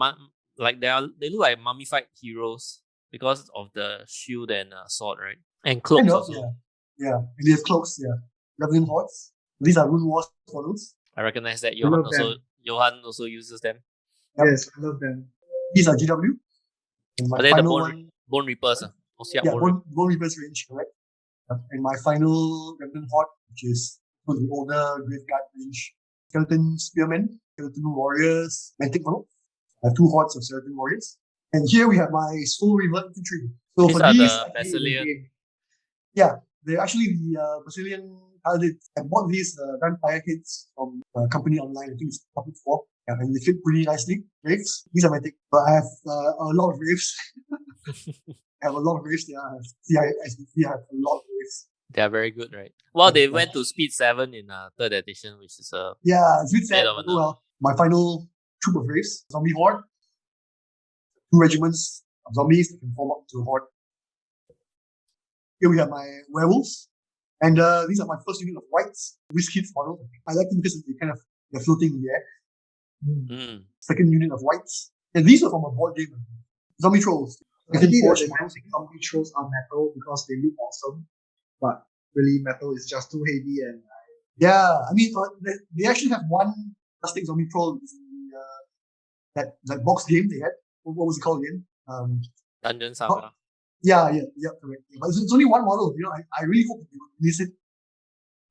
Speaker 1: look like mummified heroes because of the shield and sword, right? And cloaks also.
Speaker 4: Yeah. And they have cloaks, yeah. Revenant hordes. These are Rune Wars models.
Speaker 1: I recognize that Johan also uses them.
Speaker 4: Yep.
Speaker 3: Yes, I love them.
Speaker 4: These are GW. And
Speaker 1: are they the Bone Reapers?
Speaker 4: Bone Reapers range, correct. And my final Revenant horde, which is for the older Graveguard range. Skeleton Spearmen, Skeleton Warriors, Mantic model. I have 2 hordes of Skeleton Warriors. And here we have my Soul Reaver infantry. So
Speaker 1: these
Speaker 4: for
Speaker 1: are
Speaker 4: these,
Speaker 1: the Basilian.
Speaker 4: Yeah, they're actually the Basilian Paladins. I bought these vampire kits from a company online. I think it's Pocket 4. Yeah, and they fit pretty nicely. Wraiths. These are Mantic. But I have a lot of Wraiths. I have a lot of Wraiths. Yeah, as you see, I have a lot of Wraiths.
Speaker 1: They are very good, right? Well, they went to Speed 7 in 3rd edition, which is a...
Speaker 4: Yeah, Speed 7. Well, my final troop of Wraiths. Zombie Horde. 2 regiments of zombies that can form up to a horde. Here we have my werewolves. And these are my first unit of whites. Whiskits model. I like them because they're floating in the air.
Speaker 1: Mm.
Speaker 4: Second unit of whites. And these are from a board game. Zombie trolls.
Speaker 3: I think zombie trolls are metal because they look awesome. But really, metal is just too heavy and...
Speaker 4: Yeah, I mean, they actually have one plastic zombie troll in that box game they had. What was it called again?
Speaker 1: Dungeon Saga.
Speaker 4: Yeah, correct. But it's only one model. I really hope they would release it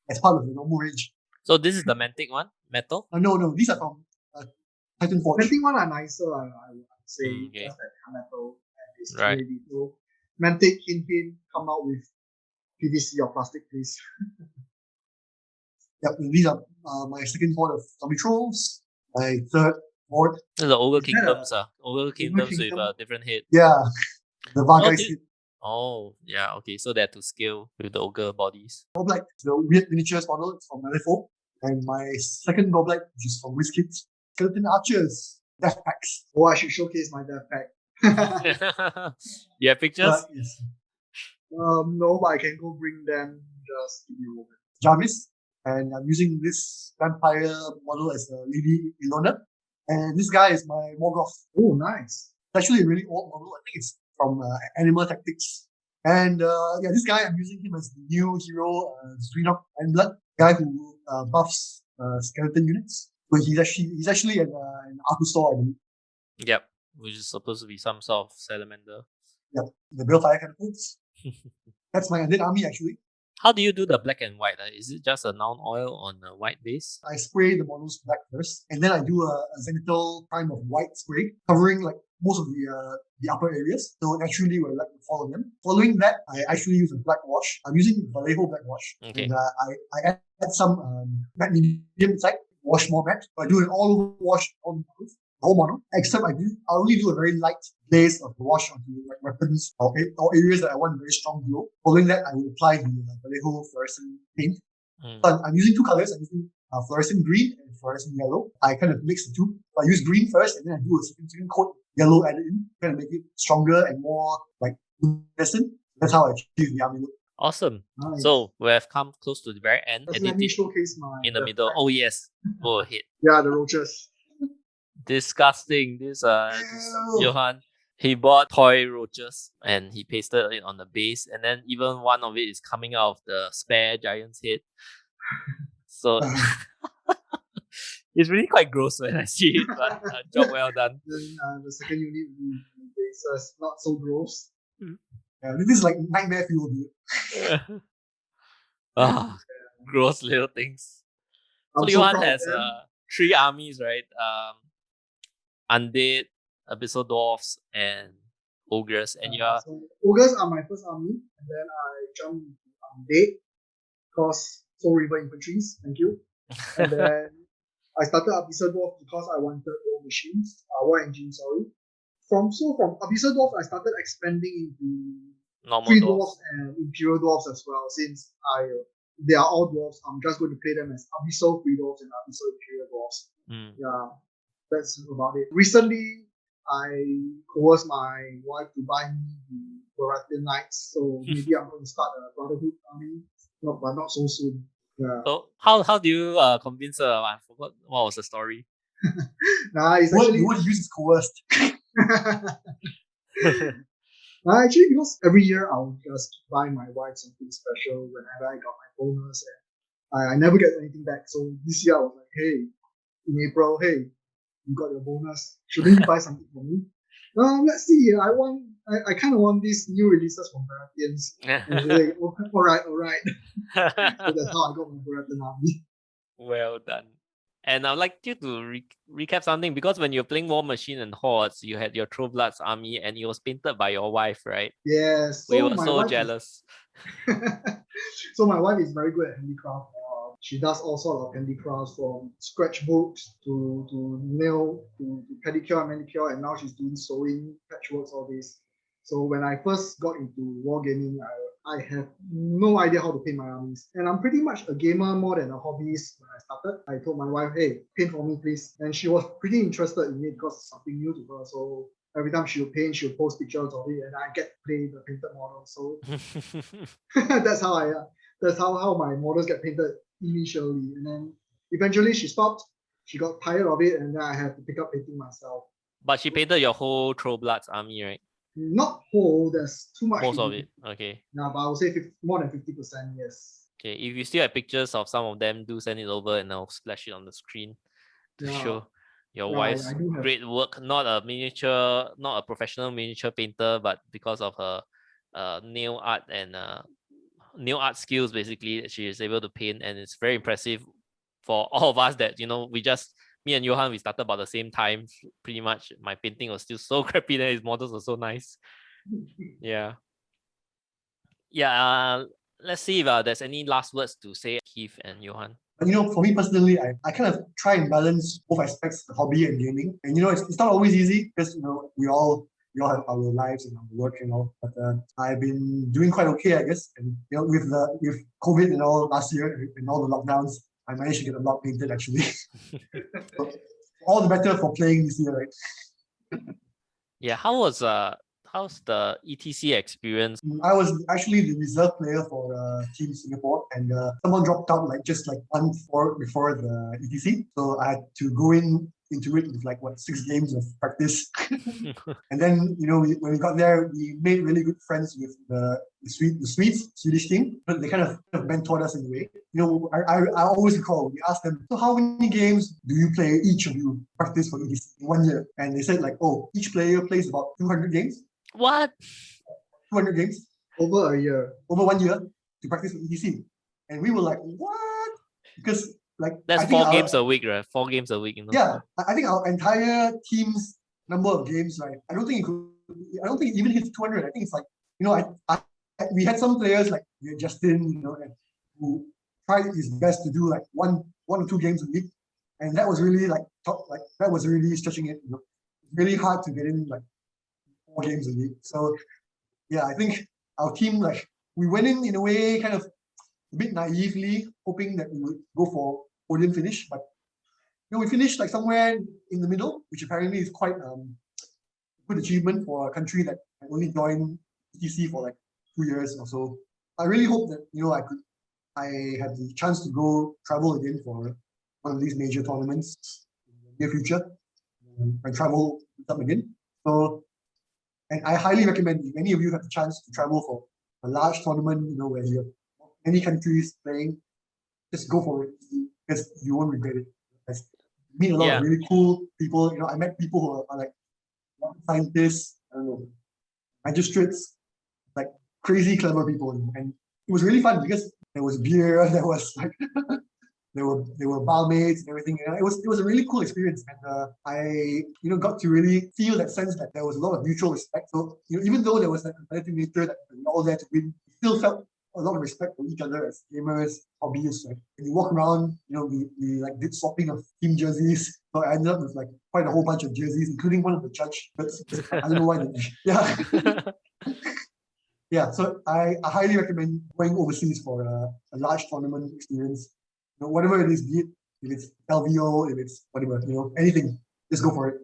Speaker 4: as part of the normal range.
Speaker 1: So this is the Mantic one, metal?
Speaker 4: No, these are from Titanforge.
Speaker 3: Mantic one are nicer, I would say.
Speaker 1: Okay.
Speaker 3: Just that metal and it's
Speaker 1: right.
Speaker 3: Ready. So Mantic hint come out with PVC or plastic, please.
Speaker 4: Yep, these are my second horde of zombie trolls. My third horde.
Speaker 1: The Ogre Kingdoms. Ogre Kingdoms with a different head.
Speaker 4: Yeah. The Vargheist.
Speaker 1: Oh, yeah, okay. So they have to scale with the ogre bodies.
Speaker 4: Goblet, the weird miniatures model, it's from Malifaux. And my second Goblet, which is from WizKids, Skeleton Archers, Death Packs.
Speaker 3: Oh, I should showcase my death pack.
Speaker 1: You have pictures?
Speaker 4: Yes.
Speaker 3: No, but I can go bring them. Just give me a moment.
Speaker 4: Jarvis, and I'm using this vampire model as a Lady Ilona. And this guy is my Morgoth.
Speaker 3: Oh, nice.
Speaker 4: It's actually a really old model. I think it's from Animal Tactics. And yeah, this guy, I'm using him as the new hero, Zwinok Blood, guy who buffs skeleton units. But he's actually an Arcusaur, I believe.
Speaker 1: Yep, which is supposed to be some sort of salamander.
Speaker 4: Yep, the Balefire catapults. That's my Undead army, actually.
Speaker 1: How do you do the black and white? Is it just a noun oil on a white base?
Speaker 4: I spray the models black first, and then I do a zenithal prime of white spray, covering like most of the upper areas. So naturally, we're like to follow them. Following that, I actually use a black wash. I'm using Vallejo black wash.
Speaker 1: Okay.
Speaker 4: And I add some matte medium inside, wash more matte. So I do an all over wash on the whole model. Except I only do a very light glaze of the wash onto like weapons or areas that I want a very strong glow. Following that, I will apply the Vallejo fluorescent paint. So I'm using two colors. I'm using fluorescent green and fluorescent yellow. I kind of mix the two. So I use green first, and then I do a second coat yellow added in, kind of make it stronger and more like luminescent. That's how I achieve the army look.
Speaker 1: Awesome.
Speaker 3: Nice.
Speaker 1: So we have come close to the very end.
Speaker 3: Just let me
Speaker 1: Editing
Speaker 3: showcase my
Speaker 1: in the
Speaker 3: death
Speaker 1: middle.
Speaker 3: pack.
Speaker 1: Oh yes, go ahead.
Speaker 3: Yeah, the roaches.
Speaker 1: Disgusting. This Johan. He bought toy roaches and he pasted it on the base, and then even one of it is coming out of the spare giant's head. So it's really quite gross when I see it, but job well done.
Speaker 3: Then the second unit is not so gross.
Speaker 4: Yeah, this is like nightmare fuel, dude.
Speaker 1: Gross little things. So
Speaker 3: I'm so
Speaker 1: Johan
Speaker 3: proud of
Speaker 1: has
Speaker 3: them.
Speaker 1: 3 armies, right? Undead, Abyssal Dwarfs, and Ogres. And you are
Speaker 3: So Ogres are my first army, and then I jumped into Undead, because Soul River Infantries, thank you. And then I started Abyssal Dwarf because I wanted war engines, sorry. From Abyssal Dwarf, I started expanding into
Speaker 1: normal
Speaker 3: Free
Speaker 1: dwarfs.
Speaker 3: Dwarfs and Imperial Dwarfs as well, since they are all dwarfs. I'm just going to play them as Abyssal Free Dwarfs and Abyssal Imperial Dwarfs. Yeah, that's about it. Recently, I coerced my wife to buy me the Baratheon Knights, so maybe I'm going to start a Brotherhood army, but not so soon. Yeah.
Speaker 1: So how do you convince her? I forgot what was the story.
Speaker 3: Nah, it's
Speaker 4: What
Speaker 3: actually
Speaker 4: you would use is coerced.
Speaker 3: actually, because every year I'll just buy my wife something special whenever I got my bonus, and I never get anything back. So this year I was like, hey, in April, hey, you got your bonus. Shouldn't you buy something for me? Let's see. I kind of want these new releases from Baratheons. And she's like, oh, all right. So that's how I got my Baratheon army.
Speaker 1: Well done. And I'd like you to recap something, because when you're playing War Machine and Hordes, you had your True Bloods army and it was painted by your wife, right?
Speaker 3: Yes.
Speaker 1: We were so jealous.
Speaker 3: So my wife is very good at handicraft. She does all sorts of handicrafts, from scratchbooks to nail to pedicure and manicure, and now she's doing sewing, patchworks, all this. So when I first got into wargaming, I have no idea how to paint my armies. And I'm pretty much a gamer more than a hobbyist when I started. I told my wife, hey, paint for me, please. And she was pretty interested in it because it's something new to her. So every time she would paint, she would post pictures of it, and I get to play the painted model. So that's how my models get painted initially. And then eventually she stopped. She got tired of it, and then I had to pick up painting myself.
Speaker 1: But she painted your whole True Bloods army, right?
Speaker 3: Not whole, there's too much.
Speaker 1: Most of it, okay.
Speaker 3: No, but I would say more than 50%, yes.
Speaker 1: Okay, if you still have pictures of some of them, do send it over and I'll splash it on the screen to show your wife's great work. Not a professional miniature painter, but because of her nail art and nail art skills, basically, she is able to paint, and it's very impressive for all of us that, me and Johan, we started about the same time. Pretty much my painting was still so crappy that his models were so nice. Yeah. Let's see if there's any last words to say, Keith and Johan.
Speaker 4: For me personally, I kind of try and balance both aspects, hobby and gaming. And it's not always easy, because we all we all have our lives and our work and all. But I've been doing quite okay, I guess. And with COVID and all last year and all the lockdowns, I managed to get a lot painted actually. So, all the better for playing this year, right?
Speaker 1: Yeah, how's the ETC experience?
Speaker 4: I was actually the reserve player for Team Singapore, and someone dropped out just like one before the ETC, so I had to go into it with 6 games of practice. And then when we got there, we made really good friends with the Swedish team. But they kind of mentored us in a way. I always recall we asked them, so how many games do you play, each of you practice for ETC in 1 year? And they said each player plays about 200 games.
Speaker 1: What?
Speaker 4: 200 games
Speaker 3: over a year,
Speaker 4: over 1 year to practice for ETC, and we were like, what? Because
Speaker 1: that's 4 games a week, right? 4 games a week.
Speaker 4: Yeah, I think our entire team's number of games, right? I don't think it even hits 200. I think it's we had some players like Justin, who tried his best to do 1 or 2 games a week, and that was really that was really stretching it. Really hard to get in 4 games a week. So yeah, I think our team we went in a way kind of a bit naively, hoping that we would go for podium finish, but we finished somewhere in the middle, which apparently is quite a good achievement for a country that only joined ETC for 2 years or so. I really hope that I have the chance to go travel again for one of these major tournaments in the near future and travel with them again. So, and I highly recommend if any of you have the chance to travel for a large tournament, where you have many countries playing, just go for it because you won't regret it. Meet a lot of really cool people. I met people who are scientists, I don't know, magistrates, crazy clever people, and it was really fun because there was beer, there was there were barmaids and everything. And it was a really cool experience, and I got to really feel that sense that there was a lot of mutual respect. So even though there was that competitive nature that we were all there to win, we still felt a lot of respect for each other as gamers, hobbyists. Right? And you walk around, we did swapping of team jerseys. So I ended up with quite a whole bunch of jerseys, including one of the judge. But I don't know why. Yeah. So I highly recommend going overseas for a large tournament experience. Whatever it is, be it if it's LVO, if it's whatever, anything, just go for it.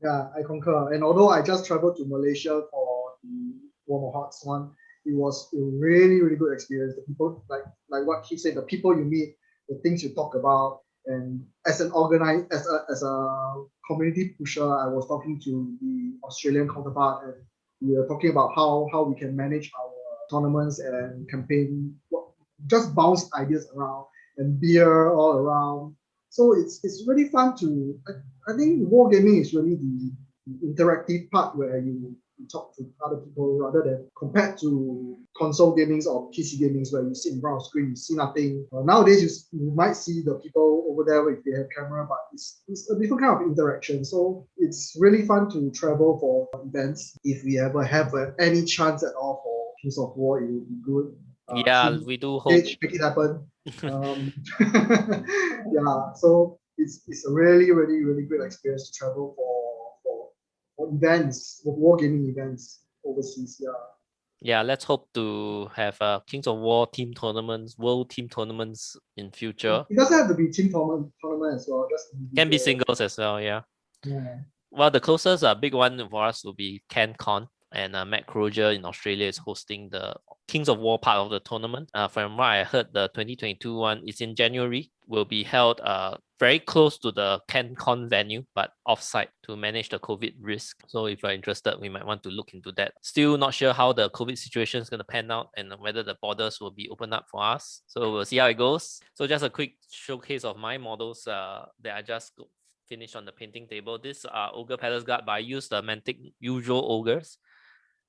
Speaker 3: Yeah, I concur. And although I just traveled to Malaysia for the Warmer Hearts one, it was a really, really good experience. The people, like what Keith said, the people you meet, the things you talk about, and as a community pusher, I was talking to the Australian counterpart, and we were talking about how we can manage our tournaments and campaign, just bounce ideas around and beer all around. So it's really fun to. I think wargaming is really the interactive part where you talk to other people rather than compared to console gamings or PC gamings where you sit in front of screen, you see nothing. Nowadays you might see the people over there if they have camera, but it's a different kind of interaction. So it's really fun to travel for events. If we ever have any chance at all for Kings of War, it would be good.
Speaker 1: We do hope.
Speaker 3: Make it happen. Yeah, so it's a really, really, really great experience to travel for events, for wargaming events overseas.
Speaker 1: Yeah, let's hope to have Kings of War team tournaments, world team tournaments in future.
Speaker 3: It doesn't have to be team tournament as well. Just
Speaker 1: can be singles as well. Yeah. Well, the closest big one for us will be CanCon, and Matt Crozier in Australia is hosting the Kings of War part of the tournament. From what I heard, the 2022 one is in January. Will be held very close to the CanCon venue, but off-site to manage the COVID risk. So if you're interested, we might want to look into that. Still not sure how the COVID situation is going to pan out and whether the borders will be opened up for us. So we'll see how it goes. So just a quick showcase of my models that I just finished on the painting table. This Ogre Palace Guard, but I used the Mantic usual Ogres.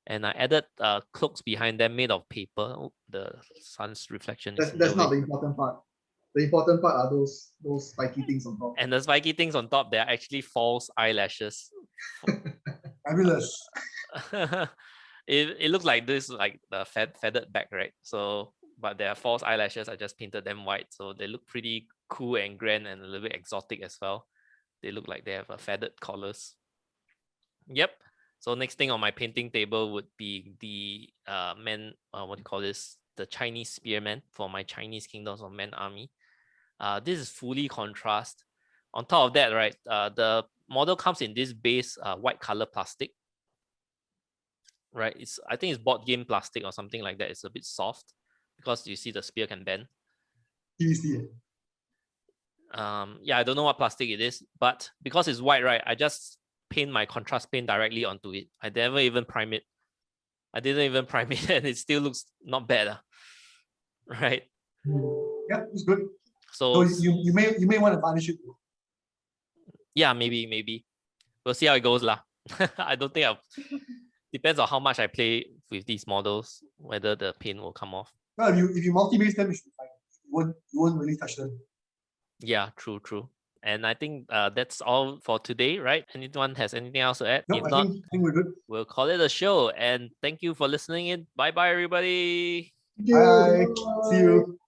Speaker 1: And I added cloaks behind them made of paper. The sun's reflection is
Speaker 3: that's not the important part. The important part are those spiky things on top.
Speaker 1: And the spiky things on top, they are actually false eyelashes.
Speaker 4: Fabulous.
Speaker 1: It looks like this, like the feathered back, right? So, but they are false eyelashes. I just painted them white, so they look pretty cool and grand and a little bit exotic as well. They look like they have feathered collars. Yep. So next thing on my painting table would be the what do you call this? The Chinese spearman for my Chinese Kingdoms of Men army. This is fully contrast. On top of that, right, the model comes in this base white color plastic. Right, I think it's board game plastic or something like that. It's a bit soft because you see the spear can bend.
Speaker 4: PVC.
Speaker 1: Yeah, I don't know what plastic it is, but because it's white, right, I just paint my contrast paint directly onto it. I never even prime it. I didn't even prime it, and it still looks not bad, right?
Speaker 4: Yeah, it's good.
Speaker 1: So
Speaker 4: you may want to varnish it.
Speaker 1: Yeah, maybe. We'll see how it goes, lah. I don't think depends on how much I play with these models, whether the paint will come off.
Speaker 4: Well, if you multi-base them, you should be fine. You won't really touch them.
Speaker 1: Yeah, true. And I think that's all for today, right? Anyone has anything else to add?
Speaker 4: No,
Speaker 1: If
Speaker 4: I
Speaker 1: not,
Speaker 4: think we're good.
Speaker 1: we'll call it a show. And thank you for listening in. Bye, everybody.
Speaker 4: Bye. See you.